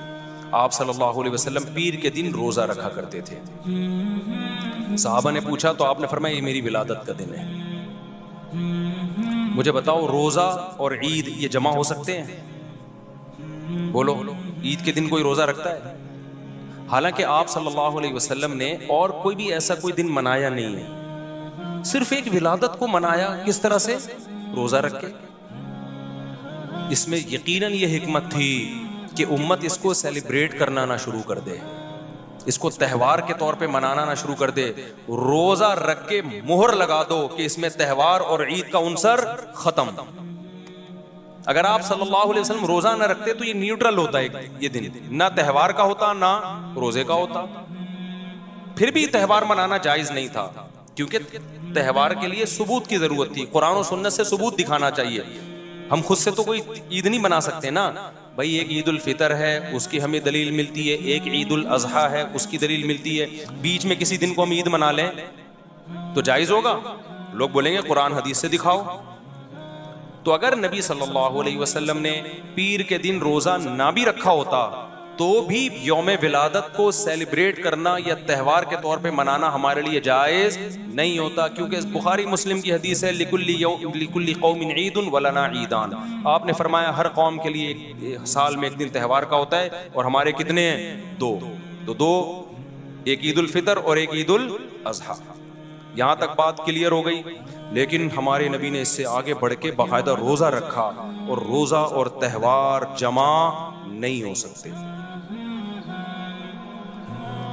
आप सल्लल्लाहु अलैहि वसल्लम पीर के दिन रोजा रखा करते थे। सहाबा ने पूछा तो आपने फरमाया ये मेरी विलादत का दिन है। मुझे बताओ, रोजा और ईद ये जमा हो सकते हैं? बोलो, ईद के दिन कोई रोजा रखता है? हालांकि आप सल्लल्लाहु अलैहि वसल्लम ने और कोई भी ऐसा कोई दिन मनाया नहीं है, सिर्फ एक विलादत को मनाया। किस तरह से? रोजा रख के। इसमें यकीनन ये हिकमत थी कि उम्मत इसको सेलिब्रेट करना ना शुरू कर दे, इसको त्यौहार के तौर पे मनाना ना शुरू कर दे। रोजा रख के मोहर लगा दो कि इसमें त्यौहार और ईद का उनसर खत्म। अगर आप सल्लल्लाहु अलैहि वसल्लम रोजा ना रखते तो ये न्यूट्रल होता है, ये दिन ना त्यौहार का होता ना रोजे का होता। फिर भी त्यौहार मनाना जायज नहीं था, क्योंकि त्यौहार के लिए सबूत की जरूरत थी। कुरान और सुन्नत से सबूत दिखाना चाहिए। हम खुद से तो कोई ईद नहीं बना सकते ना भाई। एक ईद उल फितर है, उसकी हमें दलील मिलती है। एक ईद उल अजहा है, उसकी दलील मिलती है। बीच में किसी दिन को हम ईद मना लें तो जायज होगा? लोग बोलेंगे कुरान हदीस से दिखाओ। तो अगर नबी सल्लल्लाहु अलैहि वसल्लम ने पीर के दिन रोजा ना भी रखा होता तो भी यौम विलादत को सेलिब्रेट करना या त्यौहार के तौर पे मनाना हमारे लिए जायज नहीं होता, क्योंकि बुखारी मुस्लिम की हदीस है लिकुल्ली कौमिन ईदुन वलना ईदान। आपने फरमाया हर कौम के लिए साल में एक दिन त्यौहार का होता है, और हमारे कितने हैं? दो, एक ईद उल फितर और एक ईद उल अजहा। यहां तक बात क्लियर हो गई। लेकिन हमारे नबी ने इससे आगे बढ़ के बाकायदा रोजा रखा, और रोजा और त्यौहार जमा नहीं हो सकते।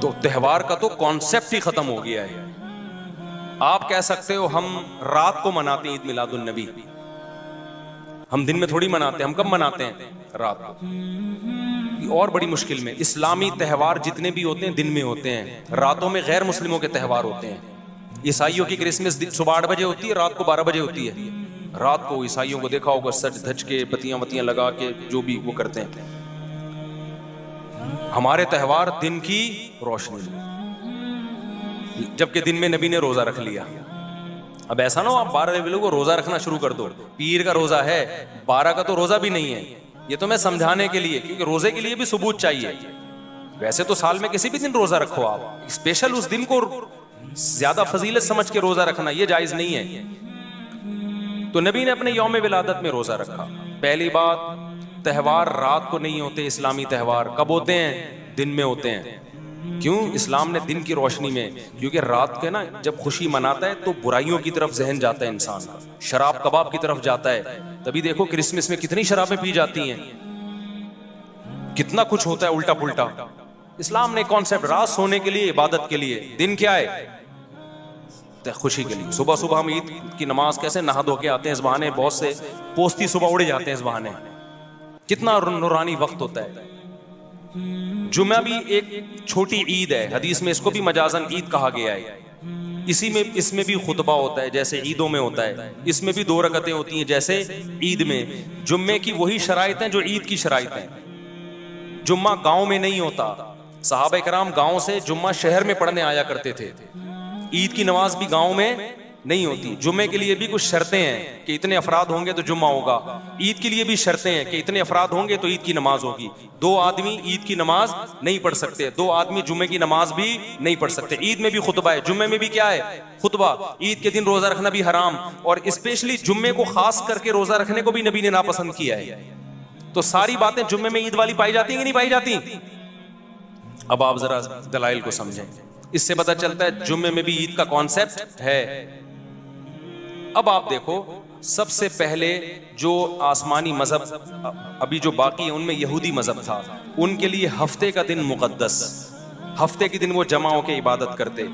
तो त्यौहार का तो कॉन्सेप्ट ही खत्म हो गया है। आप कह सकते हो हम रात को मनाते हैं ईद मिलादुन नबी, हम दिन में थोड़ी मनाते हैं। हम कब मनाते हैं? रात को। और बड़ी मुश्किल में इस्लामी त्यौहार जितने भी होते हैं दिन में होते हैं, रातों में गैर मुस्लिमों के त्यौहार होते हैं। ईसाइयों की क्रिसमस सुबह 8 बजे होती है, रात को 12 बजे होती है। रात को ईसाइयों को देखा होगा सज धज के बत्तियां वत्तियां लगा के जो भी वो करते हैं। हमारे त्यौहार दिन की रोशनी, जबकि दिन में नबी ने रोजा रख लिया। अब ऐसा ना हो आप 12 रबीउल को रोजा रखना शुरू कर दो। पीर का रोजा है, 12 का तो रोजा भी नहीं है। ये तो मैं समझाने के लिए, क्योंकि रोजे के लिए भी सबूत चाहिए। वैसे तो साल में किसी भी दिन रोजा रखो आप, स्पेशल उस दिन को ज्यादा फजीलत समझ के रोजा रखना ये जायज नहीं है। तो नबी ने अपने यौम विलादत में रोजा रखा। पहली बात, त्यौहार रात को नहीं होते। इस्लामी त्यौहार कब होते हैं? दिन में होते हैं। क्यों? इस्लाम ने दिन की रोशनी में, क्योंकि रात के ना जब खुशी मनाता है तो बुराइयों की तरफ जहन जाता है इंसान का, शराब कबाब की तरफ जाता है। तभी देखो क्रिसमस में कितनी शराबें पी जाती हैं, कितना कुछ होता है उल्टा पुल्टा। इस्लाम ने कॉन्सेप्ट रात सोने के लिए, इबादत के लिए, दिन क्या है? खुशी के लिए। सुबह सुबह हम ईद की नमाज कैसे नहा धो के आते हैं, इस बहाने बहुत से पोस्ती सुबह उड़ जाते हैं, इस बहाने कितना नूरानी वक्त होता है। जुम्मा भी एक छोटी ईद है, हदीस में इसको भी मजाजन ईद कहा गया है। इसमें भी खुतबा होता है जैसे ईदों में होता है। इसमें भी 2 रकतें होती हैं जैसे ईद में। जुम्मे की वही शराइत हैं जो ईद की शराइत हैं। जुम्मा गांव में नहीं होता। सहाबा इकराम गांव से जुम्मा शहर में पढ़ने आया करते थे। ईद की नमाज भी गांव में नहीं होती। जुम्मे के लिए भी कुछ शर्तें हैं कि इतने अफराद होंगे तो जुम्मा होगा। ईद के लिए भी शर्तें हैं कि इतने अफराद होंगे तो ईद की नमाज होगी। 2 आदमी ईद की नमाज नहीं पढ़ सकते, 2 आदमी जुम्मे की नमाज भी नहीं पढ़ सकते। ईद में भी खुतबा है, जुम्मे में भी क्या है? खुतबा। ईद के दिन रोजा रखना भी हराम, और स्पेशली जुम्मे को खास करके रोजा रखने को भी नबी ने नापसंद किया है। तो सारी बातें जुम्मे में ईद वाली पाई जाती हैं कि नहीं पाई जाती? अब आप जरा दलाइल को समझें। इससे पता चलता है जुम्मे में भी ईद का कॉन्सेप्ट है। अब आप देखो, सबसे पहले जो आसमानी मजहब अभी जो बाकी है उनमें यहूदी मजहब था, उनके लिए हफ्ते का दिन मुकद्दस, हफ्ते के दिन वो जमा होकर इबादत करते।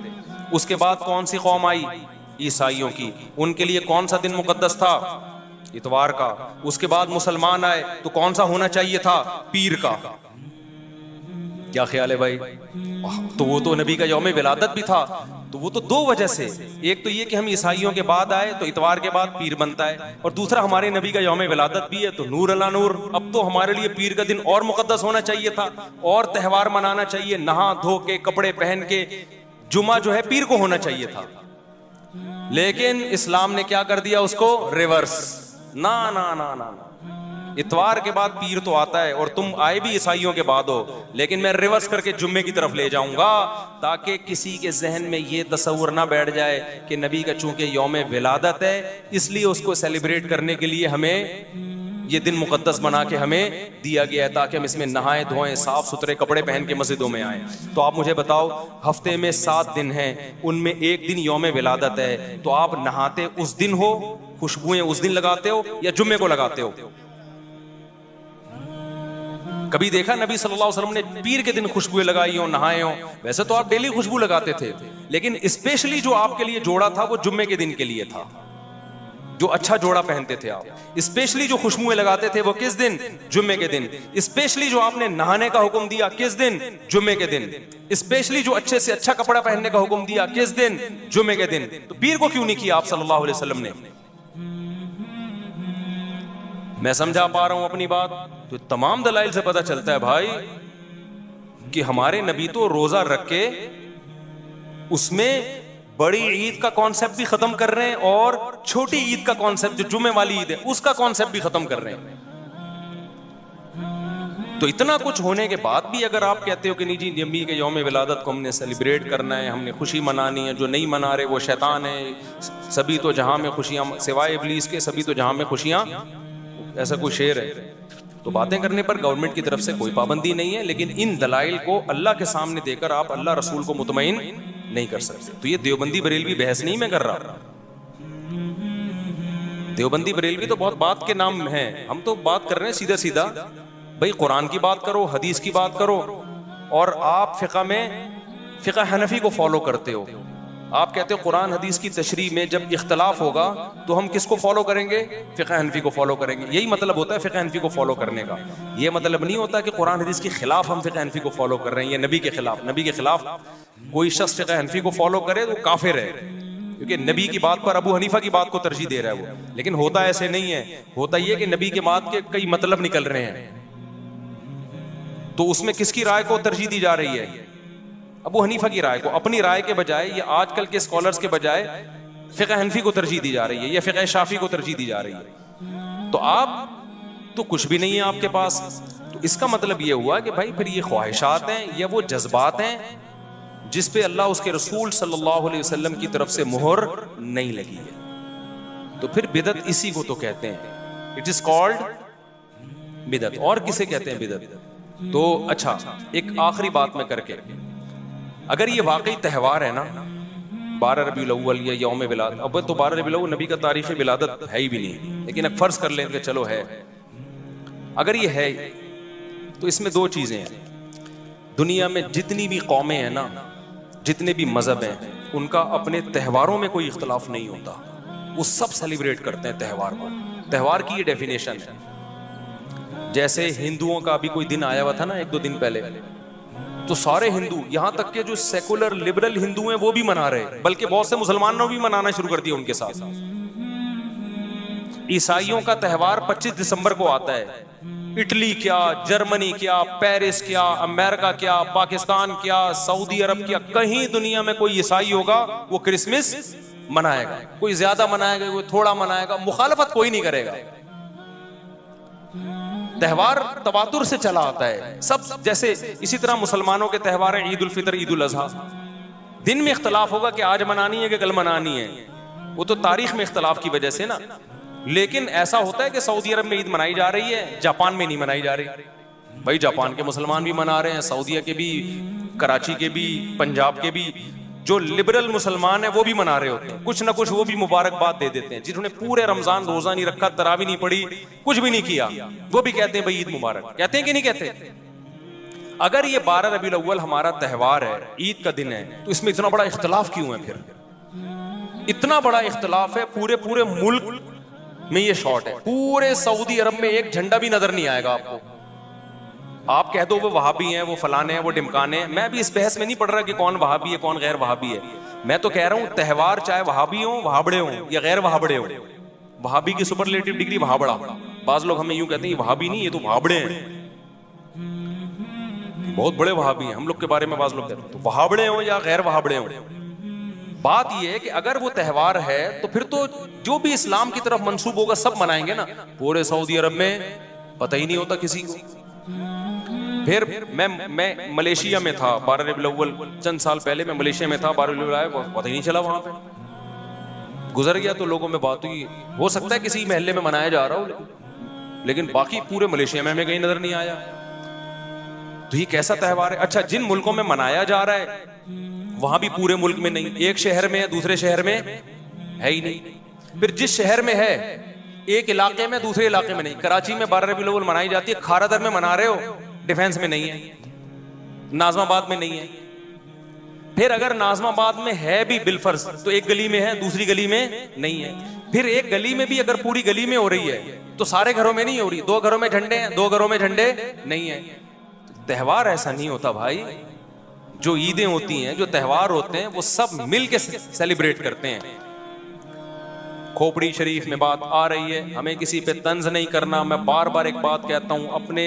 उसके बाद कौन सी कौम आई? ईसाइयों की, उनके लिए कौन सा दिन मुकद्दस था? इतवार का। उसके बाद मुसलमान आए तो कौन सा होना चाहिए था? पीर का। क्या ख्याल है भाई? तो वो तो नबी का यौम विलादत भी था। तो वो तो दो वजह से, एक तो ये कि हम ईसाइयों के बाद आए तो इतवार के बाद पीर बनता है, और दूसरा हमारे नबी का यौम विलादत भी है तो नूर अला नूर। अब तो हमारे लिए पीर का दिन और मुकद्दस होना चाहिए था, और त्यौहार मनाना चाहिए, नहा धो के कपड़े पहन के। जुमा जो है पीर को होना चाहिए था, लेकिन इस्लाम ने क्या कर दिया? उसको रिवर्स। ना ना ना ना ना, इतवार के बाद पीर तो आता है, और तुम आए भी ईसाइयों के बाद हो, लेकिन मैं रिवर्स करके जुम्मे की तरफ ले जाऊंगा, ताकि किसी के जहन में ये तसव्वुर ना बैठ जाए कि नबी का चूंकि यौम विलादत है इसलिए उसको सेलिब्रेट करने के लिए हमें ये दिन मुकद्दस बना के हमें दिया गया है, ताकि हम इसमें नहाएं धोएं, साफ सुथरे कपड़े पहन के मस्जिदों में आए। तो आप मुझे बताओ, हफ्ते में 7 दिन हैं, उनमें एक दिन यौम विलादत है, तो आप नहाते उस दिन हो, खुशबुएं उस दिन लगाते हो, या जुम्मे को लगाते हो? कभी देखा नबी सल्लल्लाहु अलैहि वसल्लम ने पीर के दिन खुशबुएं लगाई हो, नहाए हो? वैसे तो आप डेली खुशबू लगाते थे, लेकिन स्पेशली जो आपके लिए जोड़ा था वो जुम्मे के दिन के लिए था, जो अच्छा जोड़ा पहनते थे आप। स्पेशली जो खुशबुएं लगाते थे वो किस दिन? जुम्मे के दिन। स्पेशली जो आपने नहाने का हुक्म दिया किस दिन? जुम्मे के दिन। स्पेशली जो अच्छे से अच्छा कपड़ा पहनने का हुक्म दिया किस दिन? जुम्मे के दिन। तो पीर को क्यों नहीं किया आप सल्लल्लाहु अलैहि वसल्लम ने? मैं समझा पा रहा हूं अपनी बात? तो तमाम दलाइल से पता चलता है भाई कि हमारे नबी तो रोजा रख के उसमें बड़ी ईद का कॉन्सेप्ट भी खत्म कर रहे हैं, और छोटी ईद का कॉन्सेप्ट जो जुम्मे वाली ईद है उसका कॉन्सेप्ट भी खत्म कर रहे हैं। तो इतना कुछ होने के बाद भी अगर आप कहते हो कि नहीं जी, नबी के यौम विलादत को हमने सेलिब्रेट करना है, हमने खुशी मनानी है, जो नहीं मना रहे वो शैतान है, सभी तो जहां में खुशियां सिवाय इब्लीस के, सभी तो जहां में खुशियां, ऐसा कोई शेर है। तो बातें करने पर गवर्नमेंट की तरफ से कोई पाबंदी नहीं है, लेकिन इन दलाइल को अल्लाह के सामने देकर आप अल्लाह रसूल को मुतमईन नहीं कर सकते। तो ये देवबंदी बरेलवी बहस नहीं मैं कर रहा, देवबंदी बरेलवी तो बहुत बात के नाम हैं, हम तो बात कर रहे हैं सीधा सीधा। भाई कुरान की बात करो, हदीस की बात करो, और आप फिक़ा में फिक़ा हनफी को फॉलो करते हो। आप कहते हो कुरान हदीस की तशरीह में जब इख्तलाफ होगा तो हम किसको फॉलो करेंगे? फ़िक़ह हनफी को फॉलो करेंगे। यही मतलब होता है फ़िक़ह हनफी को फॉलो करने का। ये मतलब नहीं होता कि कुरान हदीस के खिलाफ हम फ़िक़ह हनफी को फॉलो कर रहे हैं, या नबी के खिलाफ। नबी के खिलाफ कोई शख्स फ़िक़ह हनफी को फॉलो करे तो काफिर है, क्योंकि नबी की बात पर अबू हनीफा की बात को तरजीह दे रहा है वो। लेकिन होता ऐसे नहीं है, होता ये कि नबी के बात के कई मतलब निकल रहे हैं, तो उसमें किसकी राय को तरजीह दी जा रही है? अबू हनीफा की राय को, अपनी राय के बजाय, या आजकल के स्कॉलर्स के बजाय फ़िक़ह हनफी को तरजीह दी जा रही है, या फ़िक़ह शाफ़ी को तरजीह दी जा रही है। तो आप तो कुछ भी नहीं है आपके पास। तो इसका मतलब ये हुआ कि भाई फिर ये ख्वाहिशात हैं या वो जज्बात हैं जिस पे अल्लाह उसके रसूल सल्लल्लाहु अलैहि वसल्लम की तरफ से मोहर नहीं लगी है। तो फिर बिदअत इसी को तो कहते हैं, इट इज कॉल्ड बिदअत। और किसे कहते हैं बिदअत? तो अच्छा, एक आखिरी बात में करके, अगर ये वाकई त्यौहार है ना 12 रबीउल अव्वल या यौम विलादत, अब तो 12 रबीउल अव्वल नबी का तारीख़ विलादत है ही भी नहीं, लेकिन अब फर्ज कर लें कि चलो है, अगर ये है तो इसमें दो चीजें हैं। दुनिया में जितनी भी कौमें हैं ना, जितने भी मजहब हैं, उनका अपने त्योहारों में कोई इख्तलाफ नहीं होता, वो सब सेलिब्रेट करते हैं त्यौहार को। त्यौहार की ये डेफिनेशन है। जैसे हिंदुओं का अभी कोई दिन आया हुआ था ना 1-2 दिन पहले, तो सारे हिंदू, यहां तक के जो सेकुलर लिबरल हिंदू हैं वो भी मना रहे, बल्कि बहुत से मुसलमानों भी मनाना शुरू कर दिया उनके साथ। ईसाइयों का त्यौहार 25 दिसंबर को आता है। इटली क्या, जर्मनी क्या, पेरिस क्या, अमेरिका क्या, पाकिस्तान क्या, सऊदी अरब क्या, कहीं दुनिया में कोई ईसाई होगा वो क्रिसमस मनाएगा। कोई ज्यादा मनाएगा, कोई थोड़ा मनाएगा, मुखालफत कोई नहीं करेगा। त्यौहार तवातुर से चला आता है सब। जैसे इसी तरह मुसलमानों के त्यौहार हैं ईद उल फितर, ईद उल अजहा। दिन में इख्तलाफ होगा कि आज मनानी है कि कल मनानी है, वो तो तारीख में इख्तलाफ की वजह से ना। लेकिन ऐसा होता है कि सऊदी अरब में ईद मनाई जा रही है, जापान में नहीं मनाई जा रही। भाई जापान के मुसलमान भी मना रहे हैं, सऊदीया के भी, कराची के भी, पंजाब के भी, जो लिबरल मुसलमान है वो भी मना रहे होते हैं। कुछ ना कुछ वो भी मुबारकबाद दे देते हैं। जिन्होंने पूरे रमजान रोजा नहीं रखा, तरावी नहीं पढ़ी, कुछ भी नहीं किया, वो भी कहते हैं भाई ईद मुबारक। कहते हैं कि नहीं कहते? अगर ये 12 रबीउल अव्वल हमारा त्यौहार है, ईद का दिन है, तो इसमें इतना बड़ा इख्तलाफ क्यों है? फिर इतना बड़ा इख्तलाफ है, पूरे पूरे मुल्क में ये शॉर्ट है। पूरे सऊदी अरब में एक झंडा भी नजर नहीं आएगा आपको। आप कह दो वो वहाबी हैं, वो फलाने हैं, वो डिमकाने हैं। मैं भी इस बहस में नहीं पड़ रहा कि कौन वहाबी है कौन गैर वहाबी है। मैं तो कह रहा हूं त्यौहार चाहे वहाबी हो, वहाबड़े हो या गैर वहाबड़े हो, वहाबी की सुपरलेटिव डिग्री वहाबड़ा। बाज लोग हमें यूं कहते हैं वहाबी नहीं, ये तो वहाबड़े हैं, बहुत बड़े वहाबी हैं हम लोग के बारे में। बाज लोग कहते हैं तो वहाबड़े हो या गैर वहाबड़े हो, बात यह है कि अगर वो त्यौहार है तो फिर तो जो भी इस्लाम की तरफ मंसूब होगा सब मनाएंगे ना। पूरे सऊदी अरब में पता ही नहीं होता किसी को। फिर मैं मलेशिया में था 12 रबीउल अव्वल, चंद साल पहले मैं मलेशिया में था, 12 रबीउल अव्वल पता ही नहीं चला, वहां पे गुजर गया तो लोगों में बात हुई। हो सकता है किसी महल्ले में मनाया जा रहा हो, लेकिन बाकी पूरे मलेशिया में हमें कहीं नजर नहीं आया। तो ये कैसा त्यौहार है? अच्छा, जिन मुल्कों में मनाया जा रहा है वहां भी पूरे मुल्क में नहीं, एक शहर में है दूसरे शहर में है ही नहीं। फिर जिस शहर में है एक इलाके में दूसरे इलाके में नहीं। कराची में 12 रबीउल अव्वल मनाई जाती है, खारादर में मना रहे हो, डिफेंस में नहीं है, नाजमाबाद में नहीं है। फिर अगर नाजमाबाद में है भी बिलफर्ज तो एक गली में है, दूसरी गली में नहीं है। फिर एक गली में भी अगर पूरी गली में हो रही है तो सारे घरों में नहीं हो रही। 2 घरों में झंडे हैं, 2 घरों में झंडे नहीं है। त्यौहार ऐसा नहीं होता भाई। जो ईदें होती हैं, जो त्यौहार होते हैं, वो सब मिल के सेलिब्रेट करते हैं। खोपड़ी शरीफ में बात आ रही है, हमें किसी पे तंज नहीं करना। मैं बार बार एक बात कहता हूं, अपने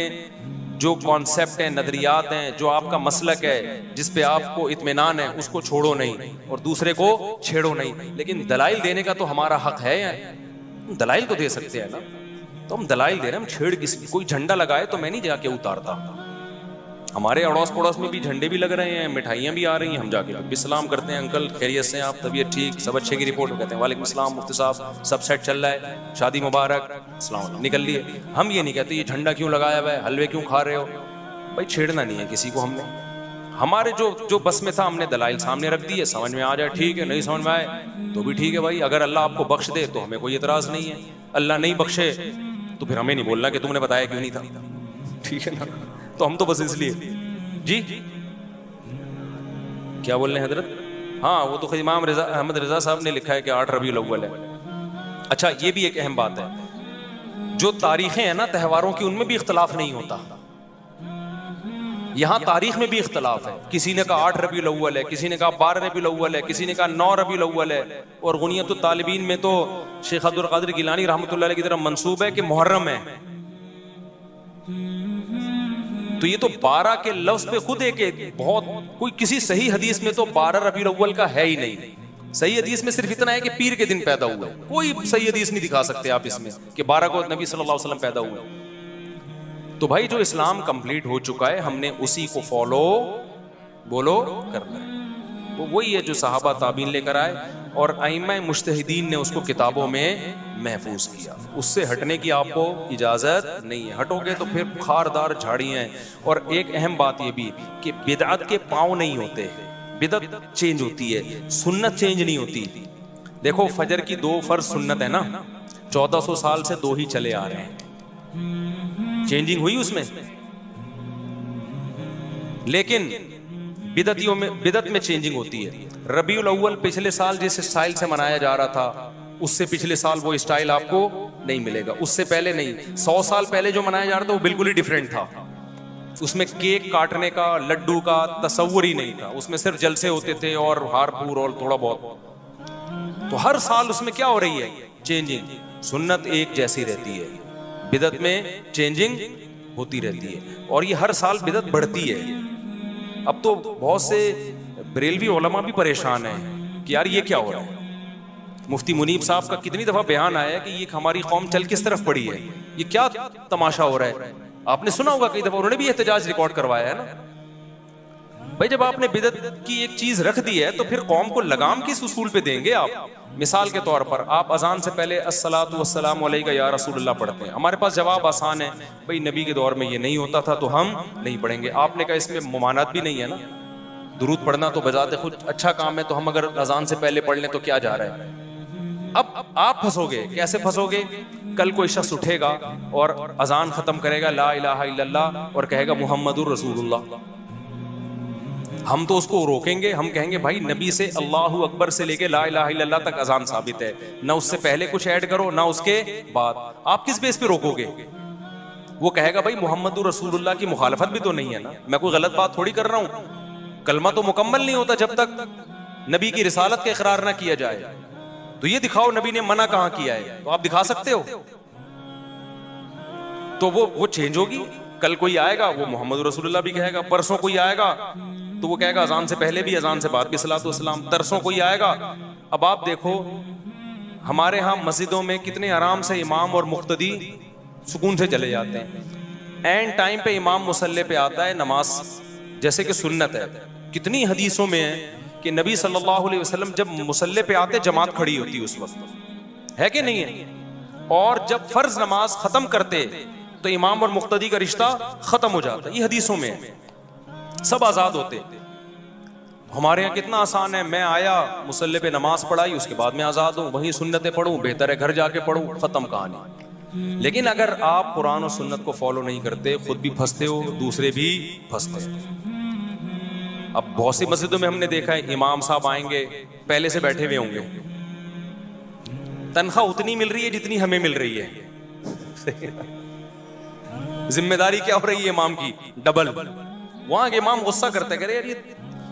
जो कॉन्सेप्ट हैं, नजरियात हैं, जो आपका मसलक है, जिस पे आपको इत्मीनान है, उसको छोड़ो नहीं और दूसरे को छेड़ो नहीं। लेकिन दलाइल देने का तो हमारा हक है यार। दलाइल तो दे सकते हैं ना, तो हम दलाइल दे रहे हैं। हम छेड़ किसी, कोई झंडा लगाए तो मैं नहीं जाके उतारता। हमारे अड़ोस पड़ोस में भी झंडे भी लग रहे हैं, मिठाइयाँ भी आ रही हैं, हम जाके भी सलाम करते हैं, अंकल खैरियत से आप, तबीयत ठीक, सब अच्छे की रिपोर्ट कहते हैं वालेकुम सलाम मुफ्ती साहब, सब सेट चल रहा है, शादी मुबारक, सलाम, निकल लिए। हम ये नहीं कहते ये झंडा क्यों लगाया हुआ है, हलवे क्यों खा रहे हो। भाई छेड़ना नहीं है किसी को। हमने हमारे जो बस में था हमने दलाइल सामने रख दिए, समझ में आ जाए ठीक है, नहीं समझ में आए तो भी ठीक है भाई। अगर अल्लाह आपको बख्श दे तो हमें कोई एतराज नहीं है, अल्लाह नहीं बख्शे तो फिर हमें नहीं बोलना कि तुमने बताया क्यों नहीं था, ठीक है ना। तो हम तो बस इसलिए जी क्या बोल रहे हैं हजरत? हाँ, वो तो इमाम अहमद रजा साहब ने लिखा है कि 8 रबीउल अव्वल है। अच्छा, ये भी एक अहम बात है, जो तारीखें हैं ना त्यौहारों की, उनमें भी इख्तलाफ नहीं होता। यहां तारीख में भी इख्तलाफ है। किसी ने कहा 8 रबीउल अव्वल है, किसी ने कहा 12 रबीउल अव्वल है, किसी ने कहा 9 रबीउल अव्वल है। और गुनियतुत तालिबीन में तो शेख अब्दुल कादिर गिलानी रहमतुल्लाह अलैह की तरफ मंसूब है कि मुहर्रम है। तो ये तो 12 के लफ्ज पे खुद एक बहुत कोई किसी सही हदीस में तो 12 रबीउल अव्वल का है ही नहीं। सही हदीस में सिर्फ इतना है कि पीर के दिन पैदा हुआ। कोई सही हदीस नहीं दिखा सकते आप इसमें कि 12 को नबी सल्लल्लाहु अलैहि वसल्लम पैदा हुए। तो भाई जो इस्लाम कंप्लीट हो चुका है, हमने उसी को फॉलो बोलो करना है। वो वही है जो सहाबा ताबीन लेकर आए और अइम्मा मुज्तहिदीन ने उसको किताबों में महफूज किया। उससे हटने की आपको इजाजत नहीं है। हटोगे तो फिर खारदार झाड़ियां हैं। और एक अहम बात यह भी कि बिदअत के पांव नहीं होते, बिदअत चेंज होती है, सुन्नत चेंज नहीं होती। देखो फजर की 2 फर्ज सुन्नत है ना, 1400 साल से 2 ही चले आ रहे हैं, चेंजिंग हुई उसमें। लेकिन बिदतियों में, बिदत में चेंजिंग होती है। रबीउल अव्वल पिछले साल जिस स्टाइल से मनाया जा रहा था, उससे पिछले साल वो स्टाइल आपको नहीं मिलेगा। उससे पहले नहीं, 100 साल पहले जो मनाया जा रहा था वो बिल्कुल ही डिफरेंट था। उसमें केक काटने का, लड्डू का तसव्वुर ही नहीं था। उसमें सिर्फ जलसे होते थे और हारपूर और थोड़ा बहुत। तो हर साल उसमें क्या हो रही है? चेंजिंग। सुन्नत एक जैसी रहती है, बिदत में चेंजिंग होती रहती है और ये हर साल बिदत बढ़ती है। अब तो बहुत से बरेलवी उलमा भी परेशान हैं कि यार ये क्या हो रहा है। मुफ्ती मुनीब साहब का कितनी दफा बयान आया है कि ये हमारी कौम चल किस तरफ पड़ी है, ये क्या तमाशा हो रहा है। आपने सुना होगा कई दफा, उन्होंने भी एहतजाज रिकॉर्ड करवाया है ना। भाई जब आपने बिदअत की एक चीज रख दी है तो फिर कौम को लगाम किस उसूल पे देंगे आप? मिसाल के तौर पर आप अजान से पहले अस्सलातु वस्सलामु अलैका या रसूलल्लाह पढ़ते हैं, हमारे पास जवाब आसान है, भाई नबी के दौर में ये नहीं होता था तो हम नहीं पढ़ेंगे। आपने कहा इसमें मुमानत भी नहीं है ना, दुरूद पढ़ना तो बजाते खुद अच्छा काम है, तो हम अगर अजान से पहले पढ़ लें तो क्या जा रहा है? अब आप फंसोगे, कैसे फंसोगे? कल कोई शख्स उठेगा और अजान खत्म करेगा ला इलाहा इल्लल्लाह और कहेगा मुहम्मदुर रसूलुल्लाह, हम तो उसको रोकेंगे, हम कहेंगे भाई नबी से अल्लाहु अकबर से लेके ला इलाहा इल्लल्लाह तक अजान साबित है, ना उससे पहले कुछ ऐड करो ना उसके बाद। आप किस बेस पे रोकोगे? वो कहेगा भाई मुहम्मदुर रसूलुल्लाह की मुखालफत भी तो नहीं है ना, मैं कोई गलत बात थोड़ी कर रहा हूं। कलमा तो मुकम्मल नहीं होता जब तक नबी की रिसालत का इकरार ना किया जाए। तो ये दिखाओ नबी ने मना कहां किया है, तो आप दिखा सकते हो? तो वो चेंज होगी। कल कोई आएगा वो मोहम्मद रसूलुल्लाह भी कहेगा, परसों कोई आएगा तो वो कहेगा अजान से पहले भी अजान से बाद भी सलातो सलाम, तरसों कोई आएगा। अब आप देखो हमारे यहाँ मस्जिदों में कितने आराम से इमाम और मुक्तदी सुकून से चले जाते हैं, एंड टाइम पे इमाम मुसल्ले पे आता है, नमाज जैसे कि सुन्नत है। कितनी हदीसों में है कि नबी सल्लल्लाहु अलैहि वसल्लम जब मुसल्ले पे आते जमात खड़ी होती उस वक्त, है कि नहीं है? और जब फर्ज नमाज खत्म करते तो इमाम और मुक्तदी का रिश्ता खत्म हो जाता, ये हदीसों में है, सब आजाद होते। हमारे यहाँ कितना आसान है, मैं आया मुसल्ले पे नमाज पढ़ाई उसके बाद मैं आजाद हूँ, वही सुन्नतें पढ़ूं, बेहतर है घर जाके पढ़ूं, खत्म कहानी। लेकिन अगर आप कुरान और सुन्नत को फॉलो नहीं करते, खुद भी फंसते हो, दूसरे भी फंसते हो। अब बहुत सी मस्जिदों में हमने देखा है इमाम साहब आएंगे, पहले से बैठे हुए होंगे, तनख्वाह उतनी मिल रही है जितनी हमें मिल रही है। जिम्मेदारी क्या हो रही है इमाम की? डबल। वहां के इमाम गुस्सा करते, कह रहे यार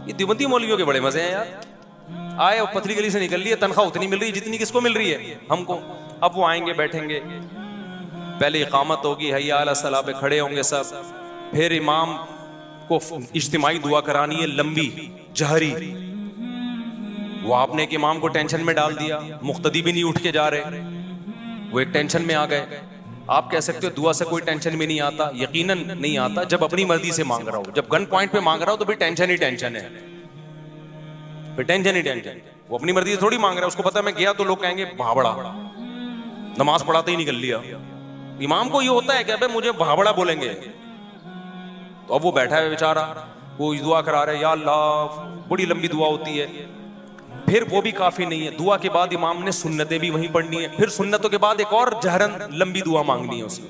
ये दिवंती मौलवियों के बड़े मजे हैं यार, आए और पतली गली से निकल लिए, तनख्वाह उतनी मिल रही है जितनी किसको मिल रही है? हमको। अब वो आएंगे बैठेंगे, पहले इकामत होगी, हय्या अला सलाह पे खड़े होंगे सब, फिर इमाम को इज्तिमाई दुआ करानी है लंबी जहरी। वो आपने एक इमाम को टेंशन में डाल दिया, मुक्तदी भी नहीं उठ के जा रहे, वो एक टेंशन में आ गए। आप कह सकते हो दुआ से कोई टेंशन में नहीं आता, यकीनन नहीं आता जब अपनी मर्जी से मांग रहा हो। जब गन पॉइंट पे मांग रहा हो तो भी टेंशन ही टेंशन है, फिर टेंशन ही टेंशन। वो अपनी मर्जी से थोड़ी मांग रहा है, उसको पता है मैं गया तो लोग कहेंगे भाबड़ा, नमाज पढ़ाते ही निकल लिया। इमाम को ये होता है कि अबे मुझे भाबड़ा बोलेंगे, तो अब वो बैठा है बेचारा, वो दुआ करा रहे, या अल्लाह, बड़ी लंबी दुआ होती है। फिर वो भी काफी नहीं है, दुआ के बाद इमाम ने सुन्नतें भी वहीं पढ़नी है, फिर सुन्नतों के बाद एक और जहरन लंबी दुआ मांगनी है उससे।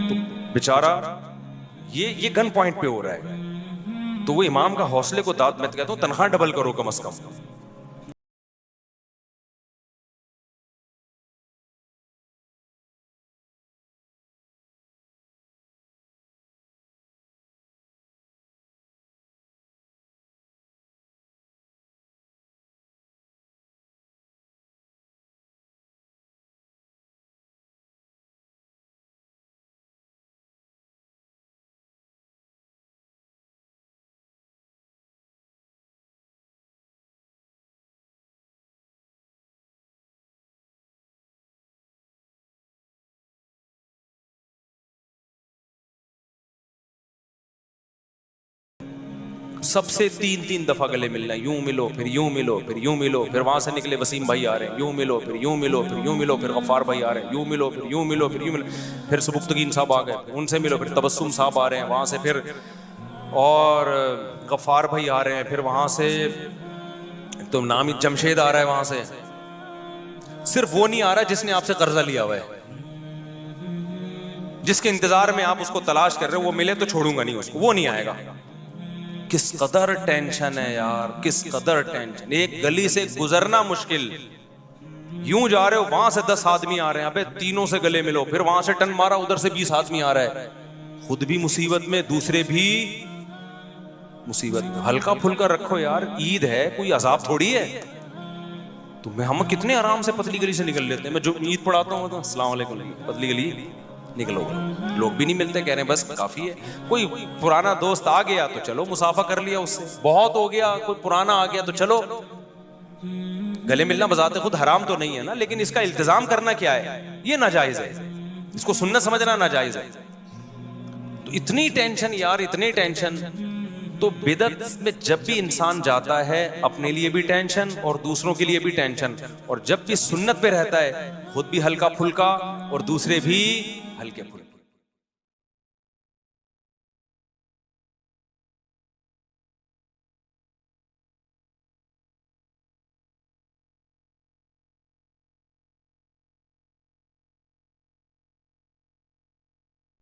तो बेचारा ये गन पॉइंट पे हो रहा है। तो वो इमाम का हौसले को दाद, मैं कहता हूं तनख्वाह डबल करो कम से कम। सबसे तीन दफा गले मिलना, यूं मिलो फिर यूं मिलो फिर यूं मिलो, फिर वहां से निकले वसीम भाई आ रहे हैं, यूं मिलो फिर यूं मिलो फिर यूं मिलो, फिर गफ्फार भाई आ रहे हैं, यूं मिलो फिर यूं मिलो फिर यूं मिलो, फिर सुबुक्तगीन साहब आ गए, उनसे मिलो, फिर तबस्सुम साहब आ रहे हैं वहां से, फिर और गफ्फार भाई आ रहे हैं, फिर वहां से तो नाम जमशेद आ रहा है वहां से। सिर्फ वो नहीं आ रहा जिसने आपसे कर्जा लिया हुआ है, जिसके इंतजार में आप उसको तलाश कर रहे हो, वो मिले तो छोड़ूंगा नहीं उसको, वो नहीं आएगा। किस कदर टेंशन है यार, किस कदर टेंशन। एक गली से गुजरना मुश्किल, यूं जा रहे हो वहां से 10 आदमी आ रहे हैं, अबे तीनों से गले मिलो, फिर वहां से टन मारा उधर से 20 आदमी आ रहा है, खुद भी मुसीबत में दूसरे भी मुसीबत में। हल्का फुल्का रखो यार, ईद है, कोई अजाब थोड़ी है। तो हम कितने आराम से पतली गली से निकल लेते हैं। मैं जो ईद पढ़ाता हूँ तो अस्सलाम वालेकुम, पतली गली निकलो, लोग भी नहीं मिलते, कह रहे हैं बस काफी है। कोई पुराना दोस्त आ गया तो चलो मुसाफा कर लिया उससे, बहुत हो गया, कोई पुराना आ गया तो चलो। गले मिलना बजाते खुद हराम तो नहीं है ना, लेकिन इसका इल्तिजाम करना क्या है, ये नाजायज है, इसको सुन्नत समझना नाजायज है। तो तो इतनी टेंशन यार, इतनी टेंशन। तो बिदअत में जब भी इंसान जाता है, अपने लिए भी टेंशन और दूसरों के लिए भी टेंशन, और जब भी सुन्नत पे रहता है खुद भी हल्का फुल्का और दूसरे भी हल्के फुल्के।